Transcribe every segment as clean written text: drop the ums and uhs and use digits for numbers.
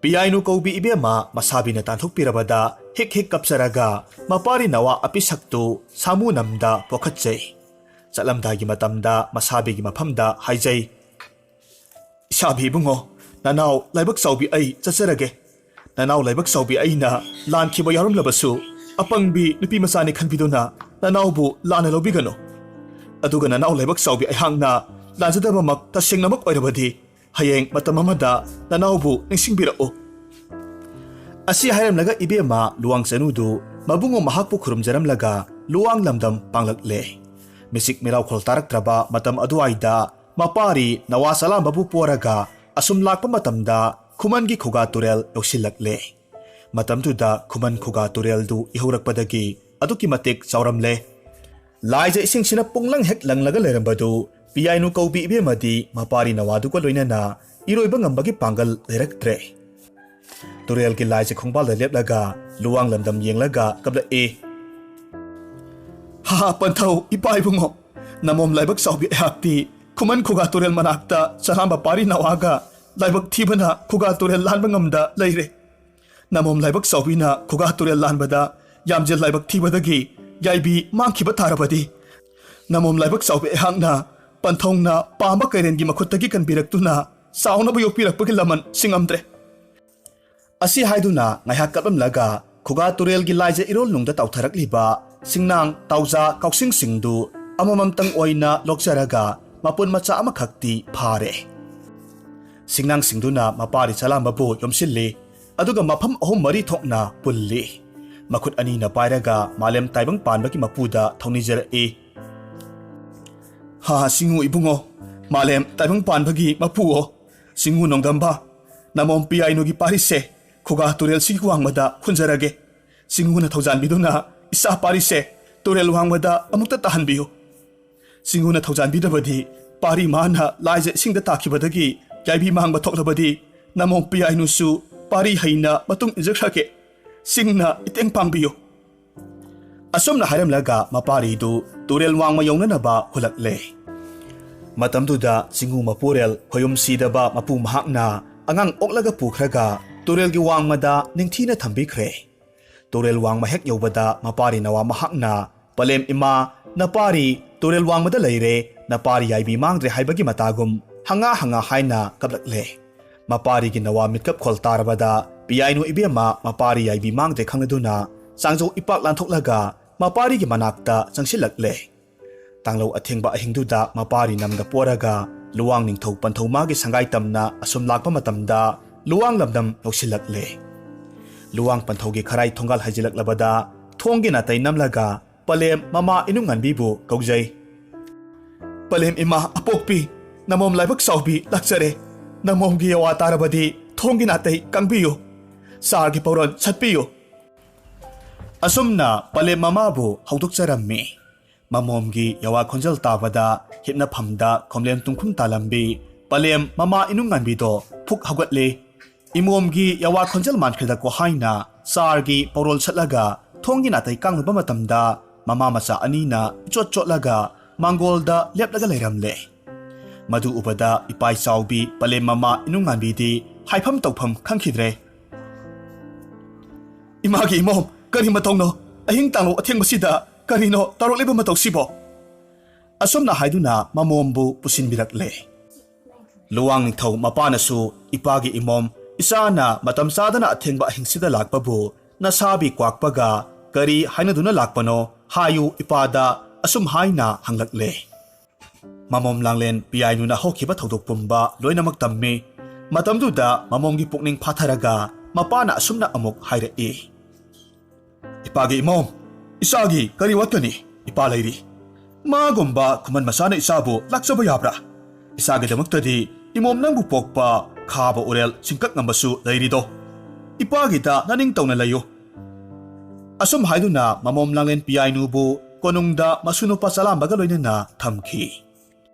Piyainu kaubi ibema masabina tanthokpirabada hik kapsaraga mapari nawa apisaktu samu namda pokhatsei. Chalamdagi matamda masabigi mafamda haijai. Isabi bungo, nanaw laibak saubi ay chatsarage. Nanaw laibak saubi ay na lan kiba yarum labasu apangbi nupi masani khanbiduna nanaw bu lana lobigano. Aduga nanaw laibak saubi ay hangna lanjadabamak tasengnamak oirabadi hayeng matamamada nanaw bu ningsingbirao. Asi hayramlaga ibema luwang sanudu mabungo mahakpu khurumjaramlaga luwang lamdam panglakle. Misik miraw khol taraktraba matam aduaida mapari nawasalam babu poraga asum lakpa matamda kumangi khuga turel yoksilakle. Matamtuda kuman khuga turel du ihurakpadagi aduki matik chawramle. Laija ising sina punglang hek langlaga lerambadu piyainu kaubi ibemadi mapari nawadu ko loinana iroiba ngambagi pangal leraktre. Turel ki laija khongbal da leplaga luwang lamdam yenglaga kabla Ha panthau ipai bungo namom laibak saubi hapti kuman khuga turel manakta salamba pari nawaga laibak thibana khuga turel lanba ngamda leire namom laibak saubi na khuga turel lanbada yamjel laibak thibadagi yaibi mangkhiba tarabadi namom laibak saubi hangna panthongna pamba kairengi makhuttagi kanbiraktuna sauna bu yokpirakpagi laman singamdre asi haiduna ngaiha kapamlaga khuga turel gi laija irol nungda tawtharakliba singnang tauza kauksing singdu amamamtang oina lokjaraga mapun macha amakhakti phare singnang singduna mapari chalamba bu yomsilli aduga mafam ahum mari thokna pulli makhut ani na pairaga malem taibang panbaki mapuda thonijara ha singu ibungo malem taibang panbagi mapuo singu nongdamba namom piyainu gi parise khuga turel sikwangmada khunjarage singu na thaujan biduna isa parise turel wangmada amukta tahanbiyo singu na thaujan bidabadi pari mana laije singda takhibadagi yaibi mangba thoklabadi namom piyainu su pari haina matung injakhake singna iteng pangbiyo asomna haramlaga mapari du turel wangma yongnanaba hulakle matamduda singu mapurel khoyum sidaba mapu mahakna angang oklaga pukhraga turel gi wangmada ningthina thambikre turel wangma hek yobada mapari nawa mahakna palem ima napari turel wangmada leire napari yaibi mangdre haibagi matagum hanga haina kablakle mapari gi nawa mitkap khol tarabada piyainu ibema mapari yaibi mangdre khangaduna sangjo ipak lanthoklaga mapari gi manakta changsilakle tanglo athengba ahingduda mapari namga poraga luwang ningthau panthau magi sangai tamna asum lakpa matamda luwang lamdam yoksilakle luwang panthaugi kharai thongal hajilak labada thonggi na tai namlaga palem mama inungan bibu kaujai palem ima apokpi namom laibak saubi lakchare namom gi yawa tarabadi thonggi na tai kangbiyo sargi pauron chatpiyo asumna palem mama bu hauduk charammi mamom gi yawa khonjal tabada hitna phamda khomlem tungkhum talambi palem mama inungan bido phuk hagatle imomgi yawa khonjal mankhida ko haina sargi porol chatlaga thongi na tai kangba matamda mama macha anina chotlaga mangolda leplaga leiramle madu ubada ipai saubi pale mama inungan bidi haifam tawpham khangkhidre imagi imom kari matongno ahing tanglo atheng masida karino tarok leba matok sibo asomna haiduna mamombu pusinbirakle luwang ningthau mapanasu ipagi imom isana matam sadana athengba ahingsida lakpabu nasabi kwakpaga kari hainaduna lakpano hayu ipada asum haina hanglakle mamom langlen piyainu na hokhiba thodok pumba loinamak tammi matamduda mamomgi pukning phatharaga mapana asumna amuk haira ipagi imom isagi kari watkani ipa leiri magumba kuman masana isabu laksaba yabra isagi damaktadi imom nangbu pokpa khaba urel singkak ngambasu leirido ipagita naning tawna layo asum haiduna mamom langlen piyainu bu konungda masuno pa salambaga loinana thamki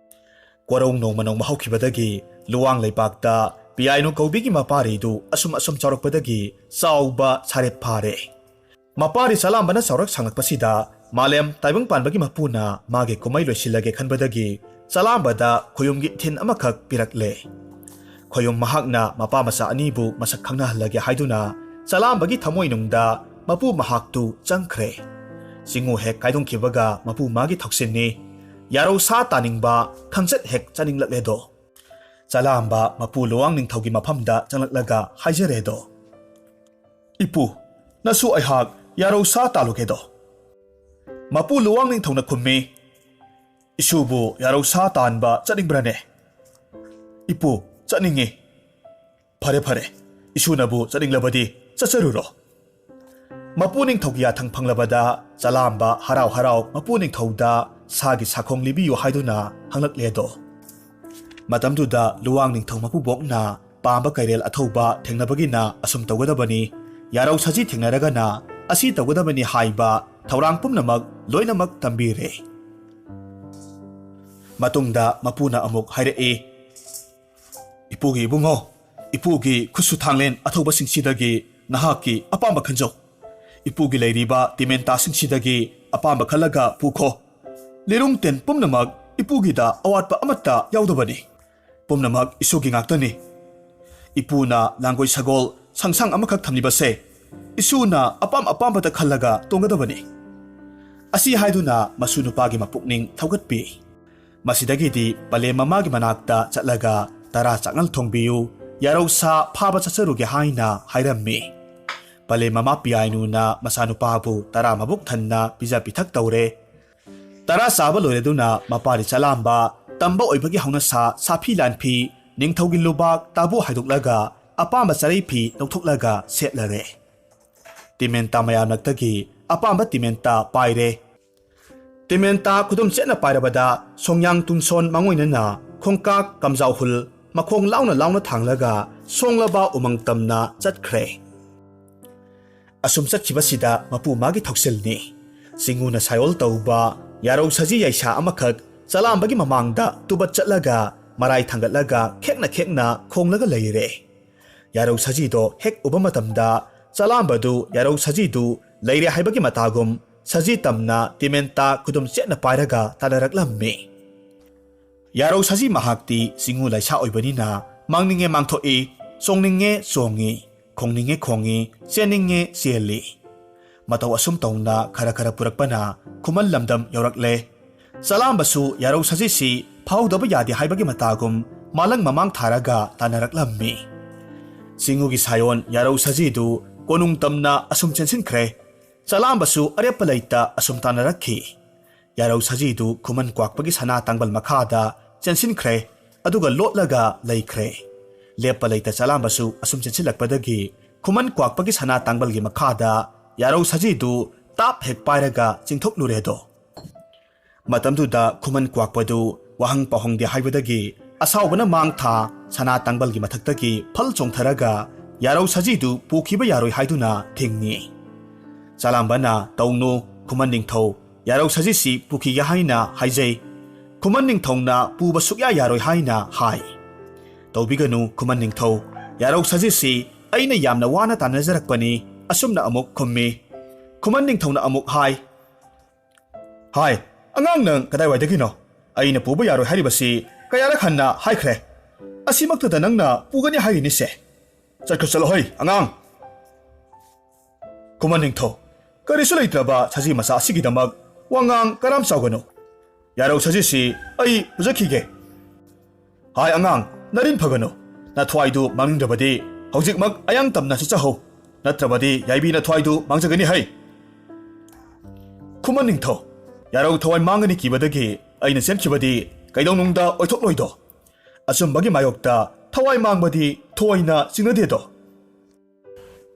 korong nong manong mahaukibadagi luwang leipakta piyainu kaubigi mapari du asum chawrakpadagi sauba sarep phare mapari salambana saurak sanglakpasida malem taibang panbagi mapuna mage kumai loisilage khanbadagi salambada khuyumgi thin amakhak pirakle ꯈꯣꯌꯨꯝ ꯃꯍꯥꯛꯅ ꯃꯄꯥ ꯃꯆꯥ ꯑꯅꯤꯕꯨ ꯃꯁꯛ ꯈꯪꯅꯍꯜꯂꯒꯦ ꯍꯥꯏꯗꯨꯅ ꯆꯂꯥꯝꯕꯒꯤ ꯊꯃꯣꯏꯅꯨꯡꯗ ꯃꯄꯨ ꯃꯍꯥꯛꯇꯨ ꯆꯪꯈ꯭ꯔꯦ꯫ ꯁꯤꯡꯉꯨ ꯍꯦꯛ ꯀꯥꯏꯗꯣꯡꯈꯤꯕꯒ ꯃꯄꯨ ꯃꯥꯒꯤ ꯊꯧꯁꯤꯟꯅꯤ ꯌꯥꯔꯧ ꯁꯥ ꯇꯥꯅꯤꯡꯕ ꯈꯪꯆꯠ ꯍꯦꯛ ꯆꯥꯅꯤꯡꯂꯛꯂꯦꯗꯣ꯫ ꯆꯂꯥꯝꯕ ꯃꯄꯨ ꯂꯨꯋꯥꯡ ꯅꯤꯡꯊꯧꯒꯤ ꯃꯐꯝꯗ ꯆꯪꯂꯛꯂꯒ ꯍꯥꯏꯖꯔꯦꯗꯣ, ꯏꯄꯨ ꯅꯁꯨ ꯑꯩꯍꯥꯛ ꯌꯥꯔꯧ ꯁꯥ ꯇꯥꯜꯂꯨꯒꯦꯗꯣ꯫ ꯃꯄꯨ ꯂꯨꯋꯥꯡ ꯅꯤꯡꯊꯧꯅ ꯈꯨꯝꯃꯤ, ꯏꯁꯨꯕꯨ ꯌꯥꯔꯧ ꯁꯥ ꯇꯥꯟꯕ ꯆꯠꯅꯤꯡꯕ꯭ꯔꯅꯦ? ꯏꯄꯨ ꯆꯠꯅꯤꯡꯉꯤ꯫ ꯐꯔꯦ ꯐꯔꯦ, ꯏꯁꯨꯅꯕꯨ ꯆꯠꯅꯤꯡꯂꯕꯗꯤ ꯆꯠꯆꯔꯨꯔꯣ꯫ ꯃꯄꯨ ꯅꯤꯡꯊꯧꯒꯤ ꯌꯥꯊꯪ ꯐꯪꯂꯕꯗ ꯆꯂꯥꯝꯕ ꯍꯔꯥꯎ ꯍꯔꯥꯎ ꯃꯄꯨ ꯅꯤꯡꯊꯧꯗ ꯁꯥꯒꯤ ꯁꯥꯈꯣꯡ ꯂꯤꯕꯤꯌꯨ ꯍꯥꯏꯗꯨꯅ ꯍꯪꯂꯛꯂꯦꯗꯣ꯫ ꯃꯇꯝꯗꯨꯗ ꯂꯨꯋꯥꯡ ꯅꯤꯡꯊꯧ ꯃꯄꯨꯕꯣꯛꯅ ꯄꯥꯝꯕ ꯀꯩꯔꯦꯜ ꯑꯊꯧꯕ ꯊꯦꯡꯅꯕꯒꯤꯅ ꯑꯁꯨꯝ ꯇꯧꯒꯗꯕꯅꯤ, ꯌꯥꯔꯧ ꯁꯖꯤ ꯊꯦꯡꯅꯔꯒꯅ ꯑꯁꯤ ꯇꯧꯒꯗꯕꯅꯤ ꯍꯥꯏꯕ ꯊꯧꯔꯥꯡ ꯄꯨꯝꯅꯃꯛ ꯂꯣꯏꯅꯃꯛ ꯇꯝꯕꯤꯔꯦ꯫ ꯃꯇꯨꯡꯗ ꯃꯄꯨꯅ ꯑꯃꯨꯛ ꯍꯥꯏꯔꯛꯏ, ꯏꯄꯨꯒꯤ ꯏꯕꯨꯡꯉꯣ, ꯏꯄꯨꯒꯤ ꯈꯨꯠꯁꯨ ꯊꯥꯡꯂꯦꯟ ꯑꯊꯧꯕꯁꯤꯡꯁꯤꯗꯒꯤ ꯅꯍꯥꯛꯀꯤ ꯑꯄꯥꯝꯕ ꯈꯟꯖꯧ꯫ ꯏꯄꯨꯒꯤ ꯂꯩꯔꯤꯕ ꯇꯤꯃꯦꯟꯇꯥꯁꯤꯡꯁꯤꯗꯒꯤ ꯑꯄꯥꯝꯕ ꯈꯜꯂꯒ ꯄꯨꯈꯣ꯫ ꯂꯤꯔꯨꯡ ꯇꯦꯟ ꯄꯨꯝꯅꯃꯛ ꯏꯄꯨꯒꯤꯗ ꯑꯋꯥꯠꯄ ꯑꯃꯠꯇ ꯌꯥꯎꯗꯕꯅꯤ, ꯄꯨꯝꯅꯃꯛ ꯏꯁꯨꯒꯤ ꯉꯥꯛꯇꯅꯤ꯫ ꯏꯄꯨꯅ ꯂꯥꯡꯒꯣꯏ ꯁꯒꯣꯜ ꯁꯪꯁꯥꯡ ꯑꯃꯈꯛ ꯊꯝꯂꯤꯕꯁꯦ ꯏꯁꯨꯅ ꯑꯄꯥꯝꯕꯇ ꯈꯜꯂꯒ ꯇꯣꯡꯒꯗꯕꯅꯤ꯫ ꯑꯁꯤ ꯍꯥꯏꯗꯨꯅ ꯃꯁꯨ ꯅꯨꯄꯥꯒꯤ ꯃꯄꯨꯛꯅꯤꯡ ꯊꯧꯒꯠꯄꯤ꯫ ꯃꯁꯤꯗꯒꯤꯗꯤ ꯄꯂꯦꯝ ꯃꯃꯥꯒꯤ ꯃꯅꯥꯛꯇ ꯆꯠꯂꯒ ꯇꯔꯥ ꯆꯥꯛꯅꯜ ꯊꯣꯡꯕꯤꯌꯨ, ꯌꯥꯔꯧ ꯁꯥ ꯐꯥꯕ ꯆꯠꯆꯔꯨꯒꯦ ꯍꯥꯏꯅ ꯍꯥꯏꯔꯝꯃꯤ꯫ ꯄꯂꯦꯝ ꯃꯃꯥ ꯄꯤꯌꯥꯏꯅꯨꯅ ꯃꯆꯥꯅꯨꯄꯥꯕꯨ ꯇꯔꯥ ꯃꯕꯨꯛ ꯊꯟꯅ ꯄꯤꯖ ꯄꯤꯊꯛ ꯇꯧꯔꯦ꯫ ꯇꯔꯥ ꯆꯥꯕ ꯂꯣꯏꯔꯗꯨꯅ ꯃꯄꯥꯔꯤ ꯆꯂꯥꯝꯕ ꯇꯝꯕ ꯑꯣꯏꯕꯒꯤ ꯍꯧꯅꯁꯥ ꯁꯥꯐꯤ ꯂꯥꯟꯐꯤ ꯅꯤꯡꯊꯧꯒꯤ ꯂꯨꯕꯥꯛ ꯇꯥꯕꯨ ꯍꯥꯏꯗꯣꯛꯂꯒ ꯑꯄꯥꯝꯕ ꯆꯔꯩ ꯐꯤ ꯂꯧꯊꯣꯛꯂꯒ ꯁꯦꯠꯂꯔꯦ꯫ ꯇꯤꯃꯦꯟꯇꯥ ꯃꯌꯥꯝꯂꯛꯇꯒꯤ ꯑꯄꯥꯝꯕ ꯇꯤꯃꯦꯟꯇꯥ ꯄꯥꯏꯔꯦ꯫ ꯇꯤꯃꯦꯟꯇꯥ ꯈꯨꯗꯨꯝ ꯆꯦꯠꯅ ꯄꯥꯏꯔꯕꯗ ꯁꯣꯡꯌꯥꯡ ꯇꯨꯟꯁꯣꯟ ꯃꯥꯡꯑꯣꯏꯅꯅ ꯈꯣꯡꯀꯥꯛ ꯀꯝꯖꯥꯎꯍꯨꯜ ꯃꯈꯣꯡ ꯂꯥꯎꯅ ꯂꯥꯎꯅ ꯊꯥꯡꯂꯒ ꯁꯣꯡꯂꯕ ꯎꯃꯪ ꯇꯝꯅ ꯆꯠꯈ꯭ꯔꯦ꯫ ꯑꯁꯨꯝ ꯆꯠꯈꯤꯕꯁꯤꯗ ꯃꯄꯨ ꯃꯥꯒꯤ ꯊꯧꯁꯤꯜꯅꯤ꯫ ꯁꯤꯡꯉꯨꯅ ꯁꯥꯌꯣꯜ ꯇꯧꯕ ꯌꯥꯔꯧ ꯁꯖꯤ ꯌꯥꯏꯁꯥ ꯑꯃꯈꯛ ꯆꯂꯥꯝꯕꯒꯤ ꯃꯃꯥꯡꯗ ꯇꯨꯕꯠ ꯆꯠꯂꯒ ꯃꯔꯥꯏ ꯊꯥꯡꯒꯠꯂꯒ ꯈꯦꯛꯅ ꯈꯣꯡꯂꯒ ꯂꯩꯔꯦ꯫ ꯌꯥꯔꯧ ꯁꯖꯤꯗꯣ ꯍꯦꯛ ꯎꯕ ꯃꯇꯝꯗ ꯆꯂꯥꯝꯕꯗꯨ ꯌꯥꯔꯧ ꯁꯖꯤꯗꯨ ꯂꯩꯔꯦ ꯍꯥꯏꯕꯒꯤ ꯃꯇꯥꯒꯨꯝ ꯁꯖꯤ ꯇꯝꯅ ꯇꯤꯃꯦꯟꯇꯥ ꯈꯨꯗꯨꯝ ꯆꯦꯠꯅ ꯄꯥꯏꯔꯒ ꯇꯥꯅꯔꯛꯂꯝꯃꯤ꯫ ꯌꯥꯔꯧ ꯁꯖꯤ ꯃꯍꯥꯛꯇꯤ ꯁꯤꯡꯉꯨ ꯂꯩꯁꯥ ꯑꯣꯏꯕꯅꯤꯅ ꯃꯥꯡꯅꯤꯡꯉꯦ ꯃꯥꯡꯊꯣꯛꯏ, ꯆꯣꯡꯅꯤꯡꯉꯦ ꯆꯣꯡꯉꯤ, ꯈꯣꯡꯅꯤꯡꯉꯦ ꯈꯣꯡꯉꯤ, ꯆꯦꯟꯅꯤꯡꯉꯦ ꯆꯦꯜꯂꯤ꯫ ꯃꯇꯧ ꯑꯁꯨꯝ ꯇꯧꯅ ꯈꯔ ꯄꯨꯔꯛꯄꯅ ꯈꯨꯃꯟ ꯂꯝꯗꯝ ꯌꯧꯔꯛꯂꯦ꯫ ꯆꯂꯥꯝꯕꯁꯨ ꯌꯥꯔꯧ ꯁꯖꯤꯁꯤ ꯐꯥꯎꯗꯕ ꯌꯥꯗꯦ ꯍꯥꯏꯕꯒꯤ ꯃꯇꯥꯒꯨꯝ ꯃꯥꯂꯪ ꯃꯃꯥꯡ ꯊꯥꯔꯒ ꯇꯥꯅꯔꯛꯂꯝꯃꯤ꯫ ꯁꯤꯡꯉꯨꯒꯤ ꯁꯥꯌꯣꯟ ꯌꯥꯔꯧ ꯁꯖꯤꯗꯨ ꯀꯣꯅꯨꯡ ꯇꯝꯅ ꯑꯁꯨꯝ ꯆꯦꯟꯁꯤꯟꯈ꯭ꯔꯦ꯫ ꯆꯂꯥꯝꯕꯁꯨ ꯑꯔꯦꯞꯄ ꯂꯩꯇ ꯑꯁꯨꯝ ꯇꯥꯅꯔꯛꯈꯤ꯫ ꯌꯥꯔꯧ ꯁꯖꯤꯗꯨ ꯈꯨꯃꯟ ꯀ꯭ꯋꯥꯛꯄꯒꯤ ꯁꯅꯥ ꯇꯥꯡꯕꯜ ꯃꯈꯥꯗ ꯆꯦꯟꯁꯤꯟꯈ꯭ꯔꯦ, ꯑꯗꯨꯒ ꯂꯣꯠꯂꯒ ꯂꯩꯈ꯭ꯔꯦ꯫ ꯂꯦꯞꯄ ꯂꯩꯇ ꯆꯂꯥꯝꯕꯁꯨ ꯑꯁꯨꯝ ꯆꯦꯟꯁꯤꯜꯂꯛꯄꯗꯒꯤ ꯈꯨꯃꯟ ꯀ꯭ꯋꯥꯛꯄꯒꯤ ꯁꯅꯥ ꯇꯥꯡꯕꯜꯒꯤ ꯃꯈꯥꯗ ꯌꯥꯔꯧ ꯁꯖꯤꯗꯨ ꯇꯥꯞ ꯍꯦꯛ ꯄꯥꯏꯔꯒ ꯆꯤꯡꯊꯣꯛꯂꯨꯔꯦꯗꯣ꯫ ꯃꯇꯝꯗꯨꯗ ꯈꯨꯃꯟ ꯀ꯭ꯋꯥꯛꯄꯗꯨ ꯋꯥꯍꯪ ꯄꯥꯎꯍꯪꯗꯦ ꯍꯥꯏꯕꯗꯒꯤ ꯑꯁꯥꯎꯕꯅ ꯃꯥꯡ ꯊꯥ ꯁꯅꯥ ꯇꯥꯡꯕꯜꯒꯤ ꯃꯊꯛꯇꯒꯤ ꯐꯜ ꯆꯣꯡꯊꯔꯒ ꯌꯥꯔꯧ ꯁꯖꯤꯗꯨ ꯄꯨꯈꯤꯕ ꯌꯥꯔꯣꯏ ꯍꯥꯏꯗꯨꯅ ꯊꯤꯡꯉꯤ꯫ ꯆꯂꯥꯝꯕꯅ ꯇꯧꯅꯨ ꯈꯨꯃꯟ ꯅꯤꯡꯊꯧ, ꯌꯥꯔꯧ ꯁꯖꯤꯁꯤ ꯄꯨꯈꯤꯒꯦ ꯍꯥꯏꯅ ꯍꯥꯏꯖꯩ꯫ ꯈꯨꯃꯟ ꯅꯤꯡꯊꯧꯅ ꯄꯨꯕ ꯁꯨꯛꯌꯥ ꯌꯥꯔꯣꯏ ꯍꯥꯏꯅ ꯍꯥꯏ꯫ ꯇꯧꯕꯤꯒꯅꯨ ꯈꯨꯃꯟ ꯅꯤꯡꯊꯧ, ꯌꯥꯔꯧ ꯁꯖꯤꯁꯤ ꯑꯩꯅ ꯌꯥꯝꯅ ꯋꯥꯅ ꯇꯥꯟꯅꯖꯔꯛꯄꯅꯤ, ꯑꯁꯨꯝꯅ ꯑꯃꯨꯛ ꯈꯨꯝꯃꯤ꯫ ꯈꯨꯃꯟ ꯅꯤꯡꯊꯧꯅ ꯑꯃꯨꯛ ꯍꯥꯏ, ꯑꯉꯥꯡ ꯅꯪ ꯀꯗꯥꯏꯋꯥꯏꯗꯒꯤꯅꯣ? ꯑꯩꯅ ꯄꯨꯕ ꯌꯥꯔꯣꯏ ꯍꯥꯏꯔꯤꯕꯁꯤ ꯀꯌꯥꯔꯛ ꯍꯟꯅ ꯍꯥꯏꯈ꯭ꯔꯦ, ꯑꯁꯤꯃꯛꯇꯗ ꯅꯪꯅ ꯄꯨꯒꯅꯤ ꯍꯥꯏꯔꯤꯅꯤꯁꯦ꯫ ꯆꯠꯂꯣꯍꯩ ꯑꯉꯥꯡ꯫ ꯈꯨꯃꯟ ꯅꯤꯡꯊꯧ, ꯀꯔꯤꯁꯨ ꯂꯩꯇ꯭ꯔꯕ ꯁꯖꯤ ꯃꯆꯥ ꯑꯁꯤꯒꯤꯗꯃꯛ ꯋꯥꯉꯥꯡ ꯀꯔꯥꯝ ꯆꯥꯎꯒꯅꯨ꯫ ꯌꯥꯔꯧ ꯁꯖꯤꯁꯤ ꯑꯩ ꯄꯨꯖꯈꯤꯒꯦ꯫ ꯑꯉꯥꯡ, ꯅꯔꯤꯟ ꯐꯒꯅꯨ, ꯅꯊ꯭ꯋꯥꯏꯗꯨ ꯃꯥꯡꯅꯤꯡꯗ꯭ꯔꯕꯗꯤ ꯍꯧꯖꯤꯛꯃꯛ ꯑꯌꯥꯡ ꯇꯝꯅ ꯆꯠꯆꯍꯧ, ꯅꯠꯇ꯭ꯔꯕꯗꯤ ꯌꯥꯏꯕꯤ ꯅꯊ꯭ꯋꯥꯏꯗꯨ ꯃꯥꯡꯖꯒꯅꯤ ꯍꯩ꯫ ꯈꯨꯃꯟ ꯅꯤꯡꯊꯧ, ꯌꯥꯔꯧ ꯊꯋꯥꯏ ꯃꯥꯡꯒꯅꯤ ꯀꯤꯕꯗꯒꯤ ꯑꯩꯅ ꯆꯦꯟꯈꯤꯕꯗꯤ ꯀꯩꯗꯧꯅꯨꯡꯗ ꯑꯣꯏꯊꯣꯛꯂꯣꯏꯗꯣ꯫ ꯑꯆꯨꯝꯕꯒꯤ ꯃꯥꯌꯣꯛꯇ ꯊꯋꯥꯏ ꯃꯥꯡꯕꯗꯤ ꯊꯣꯏꯅ ꯆꯤꯡꯅꯗꯦꯗꯣ꯫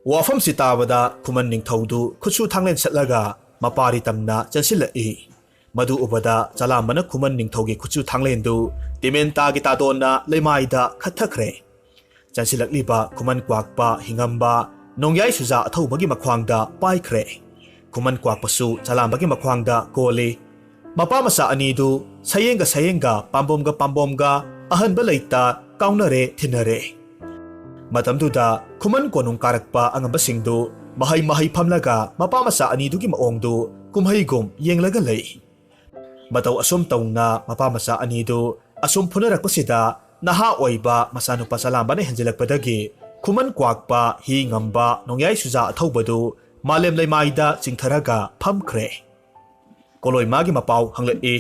ꯋꯥꯐꯝꯁꯤ ꯇꯥꯕꯗ ꯈꯨꯃꯟ ꯅꯤꯡꯊꯧꯗꯨ ꯈꯨꯠꯁꯨ ꯊꯥꯡꯂꯦꯟ ꯁꯠꯂꯒ ꯃꯄꯥꯔꯤ ꯇꯝꯅ ꯆꯦꯟꯁꯤꯜꯂꯛꯏ꯫ ꯃꯗꯨ ꯎꯕꯗ ꯆꯂꯥꯝꯕꯅ ꯈꯨꯃꯟ ꯅꯤꯡꯊꯧꯒꯤ ꯈꯨꯠꯁꯨ ꯊꯥꯡꯂꯦꯟꯗꯨ ꯇꯤꯃꯦꯟꯇꯥꯒꯤ ꯇꯥꯗꯣꯟꯅ ꯂꯩꯃꯥꯏꯗ ꯈꯠꯊꯈ꯭ꯔꯦ꯫ ꯆꯦꯟꯁꯤꯜꯂꯛꯂꯤꯕ ꯈꯨꯃꯟ ꯀ꯭ꯋꯥꯛꯄ ꯍꯤꯡꯉꯝꯕ ꯅꯣꯡꯌꯥꯏ ꯁꯨꯖꯥ ꯑꯊꯧꯕꯒꯤ ꯃꯈ꯭ꯋꯥꯡꯗ ꯄꯥꯏꯈ꯭ꯔꯦ꯫ ꯈꯨꯃꯟ ꯀ꯭ꯋꯥꯛꯄꯁꯨ ꯆꯂꯥꯝꯕꯒꯤ ꯃꯈ꯭ꯋꯥꯡꯗ ꯀꯣꯜꯂꯤ꯫ ꯃꯄꯥ ꯃꯆꯥ ꯑꯅꯤꯗꯨ ꯁꯌꯦꯡꯒ ꯄꯥꯝꯕꯣꯝꯒ ꯑꯍꯟꯕ ꯂꯩꯇ ꯀꯥꯎꯅꯔꯦ ꯊꯤꯟꯅꯔꯦ꯫ ꯃꯇꯝꯗꯨꯗ ꯈꯨꯃꯟ ꯀꯣꯅꯨꯡ ꯀꯥꯔꯛꯄ ꯑꯉꯝꯕꯁꯤꯡꯗꯨ ꯃꯍꯩ ꯐꯝꯂꯒ ꯃꯄꯥ ꯃꯆꯥ ꯑꯅꯤꯗꯨꯒꯤ ꯃꯑꯣꯡꯗꯨ ꯀꯨꯝꯍꯩꯒꯨꯝ ꯌꯦꯡꯂꯒ ꯂꯩ꯫ ꯃꯇꯧ ꯑꯁꯨꯝ ꯇꯧꯅ ꯃꯄꯥ ꯃꯆꯥ ꯑꯅꯤꯗꯨ ꯑꯁꯨꯝ ꯐꯨꯅꯔꯛꯄꯁꯤꯗ naha oiba masanupa salambana henjelakpadagi kuman kwakpa hi ngamba nongyai suja athaubadu malem leimaida chingtharaga phamkhre koloi magi mapau hanglai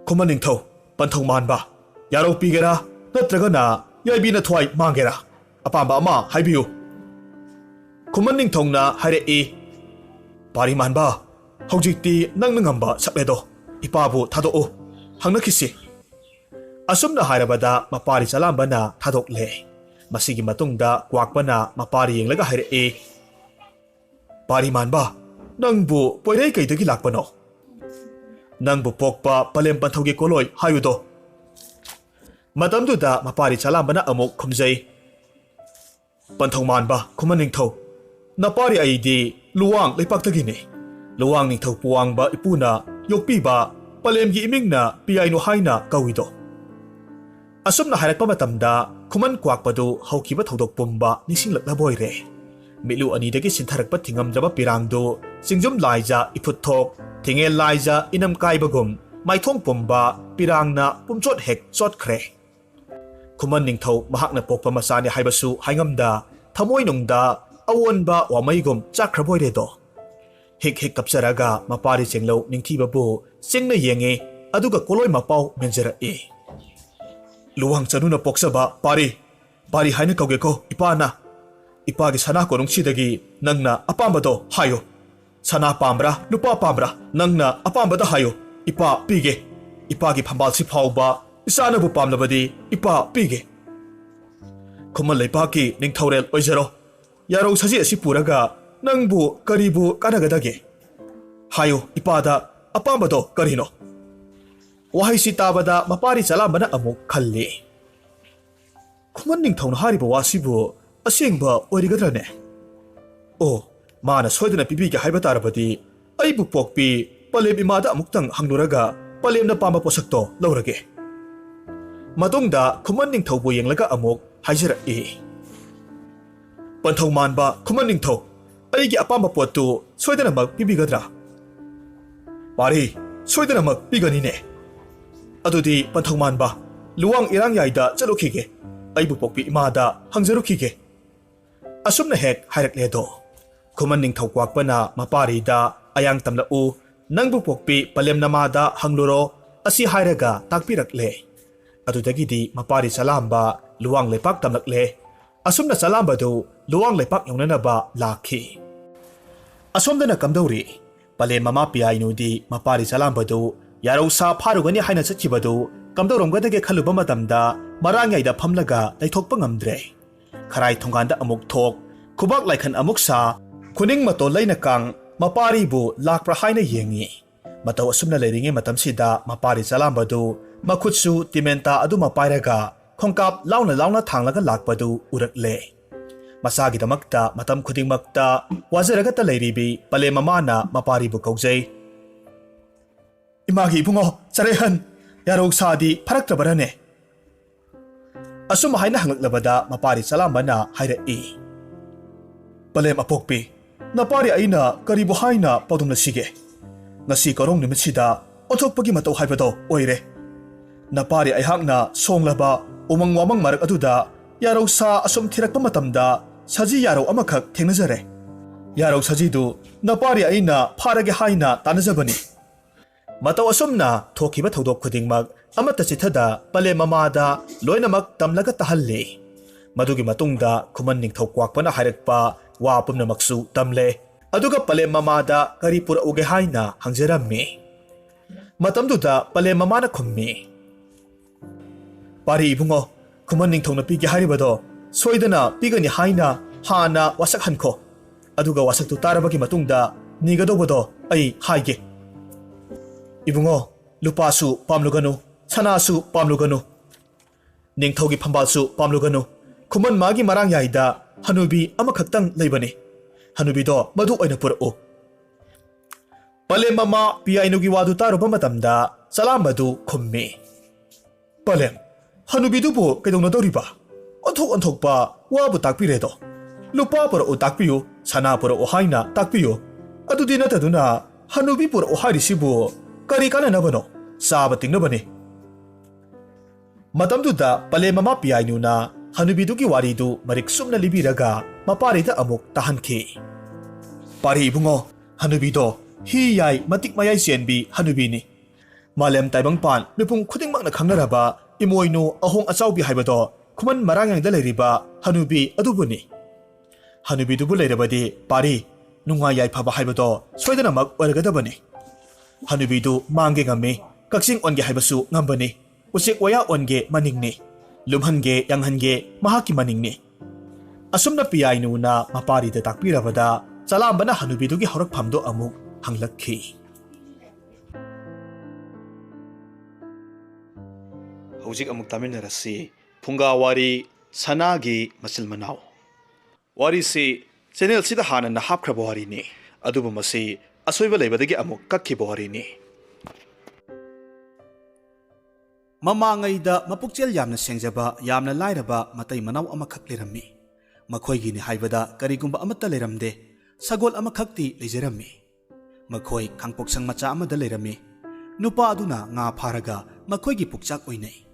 kuman ningthau panthau manba yarau pigera natragana yaibina thwai mangera apamba ama haibiu kuman ningthongna haire pari manba hojikti nangna ngamba sakledo ipabu thadou hangnakisi asumna hairabada mapari salambana thadokle masigi matungda kwakpana mapari yenglaga haire pari manba nangbu poirei kaidagi lakpano nangbu pokpa palem panthogi koloi hayudo matamduda mapari salambana amuk khumjai panthau manba kuman ningthau napari aidi luwang leipaktagini luwang ningthau puangba ipuna yokpiba palemgi imingna piaino haina kawido asumna hairakpa matamda kuman kwakpadu haukiba thodok pumba nisinglakna boire milu anidagi sintharakpa thingamdraba pirangdu singjum laija iphutthok thingel laija inam kaibagum maithong pumba pirangna pumchot hek chotkhre kuman ningthau mahakna pokpa masani haibasu haingamda thamoi nungda awonba wamaigum chakhraboire do hik kapsaraga mapari chenglo ningthibabu singna yenge aduga koloi mapau menjera luwang chanuna poksaba pari haina kawgeko ipana ipagi sana ko nungchidagi nangna apambado hayo sana pambra lupa pambra nangna apambada hayo ipa pige ipagi phambalsi phauba isana bu pamnabadi ipa pige kumal leipaki ningthaurel oijero yarau saji asi puraga nangbu karibu kanagadage hayo ipada apambado karino wahai si tabada mapari salambana amuk khalli kuman ningthauna hariba wasibu asengba oirigadrane o mana soidana pibiga haiba tarabadi aibu pokpi palem imada amuktang hangluraga palemna pamba posakto lawrage matungda kuman ningthaubu yenglaga amuk haijara panthau manba kuman ningthau aigi apamba potu soidana mak pibigadra pari soidana mak piganine adudi panthau manba luwang irang yaida chalukhige aibu pokpi imada hangjarukhige asumna hek hairakledo kuman ningthau kwakpana maparida ayang tamlau nangbu pokpi palem namada hangluro asi hairaga takpirakle adudagidi mapari salamba luwang lepak tamlakle asumna salambadu luwang lepak yongnanaba lakhi asomdana kamdori palem mama piainudi mapari salambadu yarau sa pharugani haina chachibadu kamdoromgadage khaluba matamda marangyai da phamlaga laithokpa ngamdre kharai thonganda amuk thok khubak laikhan amuk sa kuning mato laina kang mapari bu lakpra haina yengi mataw asumna leiringe matamsida mapari salambadu makhutsu timenta adu mapairaga khongkap launa thanglaga lakpadu urakle masagi damakta matam khudingmakta wajaraga ta leiribi pale mamana mapari bu kaujai imagi bungo charehan yarau sadi pharaktabarane asuma haina hangaklabada mapari salambana haira palem apokpi napari aina karibu haina padumna sige ngasi karong nimisida othokpagi matau haibado oire napari aihakna songlaba umang wamang marak aduda yarau sa asum thirakpa matamda saji yarau amakhak thengnajare yarau sajidu napari aina pharage haina tanajabani matau asumna thokiba thodok khudingmak amata chithada pale mamada loinamak tamlaga tahalle madugi matungda kuman ningthau kwakpana hairakpa wa pumnamaksu tamle aduga pale mamada kari pura uge haina hangjarammi matamduda pale mamana khummi pari ibungo kuman ningthau na pigi haribado soidana pigani haina hana wasak hankho aduga wasaktu tarabagi matungda nigadobado ai haige ibungo lupasu pamluganu sanasu pamluganu ningthaugi phambalsu pamluganu kuman magi marang yaida hanubi amakhaktang leibani hanubido madu oina purau palem mama piainugi wadu taruba matamda salambadu khummi palem hanubidubu kaidongna doriba onthokpa wabu takpiredo lupa purau takpiyu sana purau haina takpiyu adudi nataduna hanubi purau hairisibu kari kana nabano saba tingnabani ꯃꯇꯝꯗꯨꯗ ꯄꯂꯦꯝ ꯃꯃꯥ ꯄꯤꯌꯥꯏꯅꯨꯅ ꯍꯅꯨꯕꯤꯗꯨꯒꯤ ꯋꯥꯔꯤꯗꯨ ꯃꯔꯤꯛ ꯁꯨꯝꯅ ꯂꯤꯕꯤꯔꯒ ꯃꯄꯥꯔꯤꯗ ꯑꯃꯨꯛ ꯇꯥꯍꯟꯈꯤ꯫ ꯄꯥꯔꯤ ꯏꯕꯨꯡꯉꯣ, ꯍꯅꯨꯕꯤꯗꯣ ꯍꯤ ꯌꯥꯏ ꯃꯇꯤꯛ ꯃꯌꯥꯏ ꯆꯦꯟꯕꯤ ꯍꯅꯨꯕꯤꯅꯤ꯫ ꯃꯥꯂꯦꯝ ꯇꯥꯏꯕꯪꯄꯥꯟ ꯃꯤꯄꯨꯝ ꯈꯨꯗꯤꯡꯃꯛꯅ ꯈꯪꯅꯔꯕ ꯏꯃꯣꯏꯅꯨ ꯑꯍꯣꯡ ꯑꯆꯥꯎꯕꯤ ꯍꯥꯏꯕꯗꯣ ꯈꯨꯃꯟ ꯃꯔꯥꯡꯌꯥꯡꯗ ꯂꯩꯔꯤꯕ ꯍꯅꯨꯕꯤ ꯑꯗꯨꯕꯨꯅꯤ꯫ ꯍꯅꯨꯕꯤꯗꯨꯕꯨ ꯂꯩꯔꯕꯗꯤ ꯄꯥꯔꯤ ꯅꯨꯡꯉꯥꯏ ꯌꯥꯏꯐꯕ ꯍꯥꯏꯕꯗꯣ ꯁꯣꯏꯗꯅꯃꯛ ꯑꯣꯏꯔꯒꯗꯕꯅꯤ꯫ ꯍꯅꯨꯕꯤꯗꯨ ꯃꯥꯡꯒꯦ ꯉꯝꯃꯤ, ꯀꯛꯆꯤꯡ ꯑꯣꯟꯒꯦ ꯍꯥꯏꯕꯁꯨ ꯉꯝꯕꯅꯤ, ꯎꯆꯦꯛ ꯋꯥꯌꯥ ꯑꯣꯟꯒꯦ ꯃꯅꯤꯡꯅꯤ, ꯂꯨꯝꯍꯟꯒꯦ ꯌꯥꯡꯍꯟꯒꯦ ꯃꯍꯥꯛꯀꯤ ꯃꯅꯤꯡꯅꯤ꯫ ꯑꯁꯨꯝꯅ ꯄꯤꯌꯥꯏꯅꯨꯅ ꯃꯄꯥꯔꯤꯗ ꯇꯥꯛꯄꯤꯔꯕꯗ ꯆꯂꯥꯝꯕꯅ ꯍꯅꯨꯕꯤꯗꯨꯒꯤ ꯍꯧꯔꯛꯐꯝꯗꯨ ꯑꯃꯨꯛ ꯍꯪꯂꯛꯈꯤ꯫ ꯍꯧꯖꯤꯛ ꯑꯃꯨꯛ ꯇꯥꯃꯤꯟꯅꯔꯁꯤ ꯐꯨꯡꯒꯥ ꯋꯥꯔꯤ ꯁꯅꯥꯒꯤ ꯃꯆꯤꯜ ꯃꯅꯥꯎ꯫ ꯋꯥꯔꯤꯁꯤ ꯆꯦꯅꯦꯜꯁꯤꯗ ꯍꯥꯟꯅꯅ ꯍꯥꯞꯈ꯭ꯔꯕ ꯋꯥꯔꯤꯅꯤ, ꯑꯗꯨꯕꯨ ꯃꯁꯤ ꯑꯁꯣꯏꯕ ꯂꯩꯕꯗꯒꯤ ꯑꯃꯨꯛ ꯀꯛꯈꯤꯕ ꯋꯥꯔꯤꯅꯤ꯫ ꯃꯃꯥꯡꯉꯩꯗ ꯃꯄꯨꯛꯆꯦꯜ ꯌꯥꯝꯅ ꯁꯦꯡꯖꯕ ꯌꯥꯝꯅ ꯂꯥꯏꯔꯕ ꯃꯇꯩ ꯃꯅꯥꯎ ꯑꯃꯈꯛ ꯂꯩꯔꯝꯃꯤ꯫ ꯃꯈꯣꯏꯒꯤꯅꯤ ꯍꯥꯏꯕꯗ ꯀꯔꯤꯒꯨꯝꯕ ꯑꯃꯠꯇ ꯂꯩꯔꯝꯗꯦ, ꯁꯒꯣꯜ ꯑꯃꯈꯛꯇꯤ ꯂꯩꯖꯔꯝꯃꯤ꯫ ꯃꯈꯣꯏ ꯈꯥꯡꯄꯣꯛꯁꯪ ꯃꯆꯥ ꯑꯃꯗ ꯂꯩꯔꯝꯃꯤ꯫ ꯅꯨꯄꯥ ꯑꯗꯨꯅ ꯉꯥ ꯐꯥꯔꯒ ꯃꯈꯣꯏꯒꯤ ꯄꯨꯛꯆꯥꯛ ꯑꯣꯏꯅꯩ꯫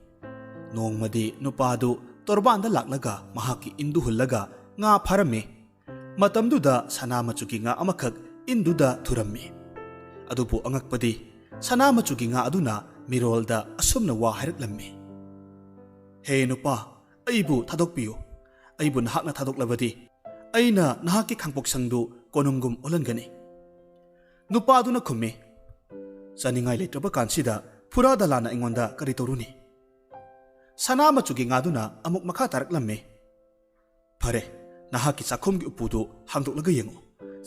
ꯅꯣꯡꯃꯗꯤ ꯅꯨꯄꯥꯗꯨ ꯇꯣꯔꯕꯥꯟꯗ ꯂꯥꯛꯂꯒ ꯃꯍꯥꯛꯀꯤ ꯏꯟꯗꯨ ꯍꯨꯜꯂꯒ ꯉꯥ ꯐꯥꯔꯝꯃꯤ꯫ ꯃꯇꯝꯗꯨꯗ ꯁꯅꯥ ꯃꯆꯨꯒꯤ ꯉꯥ ꯑꯃꯈꯛ ꯏꯟꯗꯨꯗ ꯊꯨꯔꯝꯃꯤ꯫ ꯑꯗꯨꯕꯨ ꯑꯉꯛꯄꯗꯤ ꯁꯅꯥ ꯃꯆꯨꯒꯤ ꯉꯥ ꯑꯗꯨꯅ ꯃꯤꯔꯣꯜꯗ ꯑꯁꯨꯝꯅ ꯋꯥ ꯍꯥꯏꯔꯛꯂꯝꯃꯤ: "ꯍꯦ ꯅꯨꯄꯥ, ꯑꯩꯕꯨ ꯊꯥꯗꯣꯛꯄꯤꯌꯨ꯫ ꯑꯩꯕꯨ ꯅꯍꯥꯛꯅ ꯊꯥꯗꯣꯛꯂꯕꯗꯤ ꯑꯩꯅ ꯅꯍꯥꯛꯀꯤ ꯈꯥꯡꯄꯣꯛꯁꯪꯗꯨ ꯀꯣꯅꯨꯡꯒꯨꯝ ꯑꯣꯜꯍꯟꯒꯅꯤ꯫" ꯅꯨꯄꯥꯗꯨꯅ ꯈꯨꯝꯃꯤ: "ꯆꯥꯅꯤꯡꯉꯥꯏ ꯂꯩꯇ꯭ꯔꯕ ꯀꯥꯟꯁꯤꯗ ꯐꯨꯔꯥ ꯗꯂꯥꯟꯅ ꯑꯩꯉꯣꯟꯗ ꯀꯔꯤ ꯇꯧꯔꯨꯅꯤ?" ꯁꯅꯥ ꯃꯆꯨꯒꯤ ꯉꯥꯗꯨꯅ ꯑꯃꯨꯛ ꯃꯈꯥ ꯇꯥꯔꯛꯂꯝꯃꯤ: "ꯐꯔꯦ, ꯅꯍꯥꯛꯀꯤ ꯆꯥꯛꯈꯨꯝꯒꯤ ꯎꯄꯨꯗꯨ ꯍꯥꯡꯗꯣꯛꯂꯒ ꯌꯦꯡꯉꯨ꯫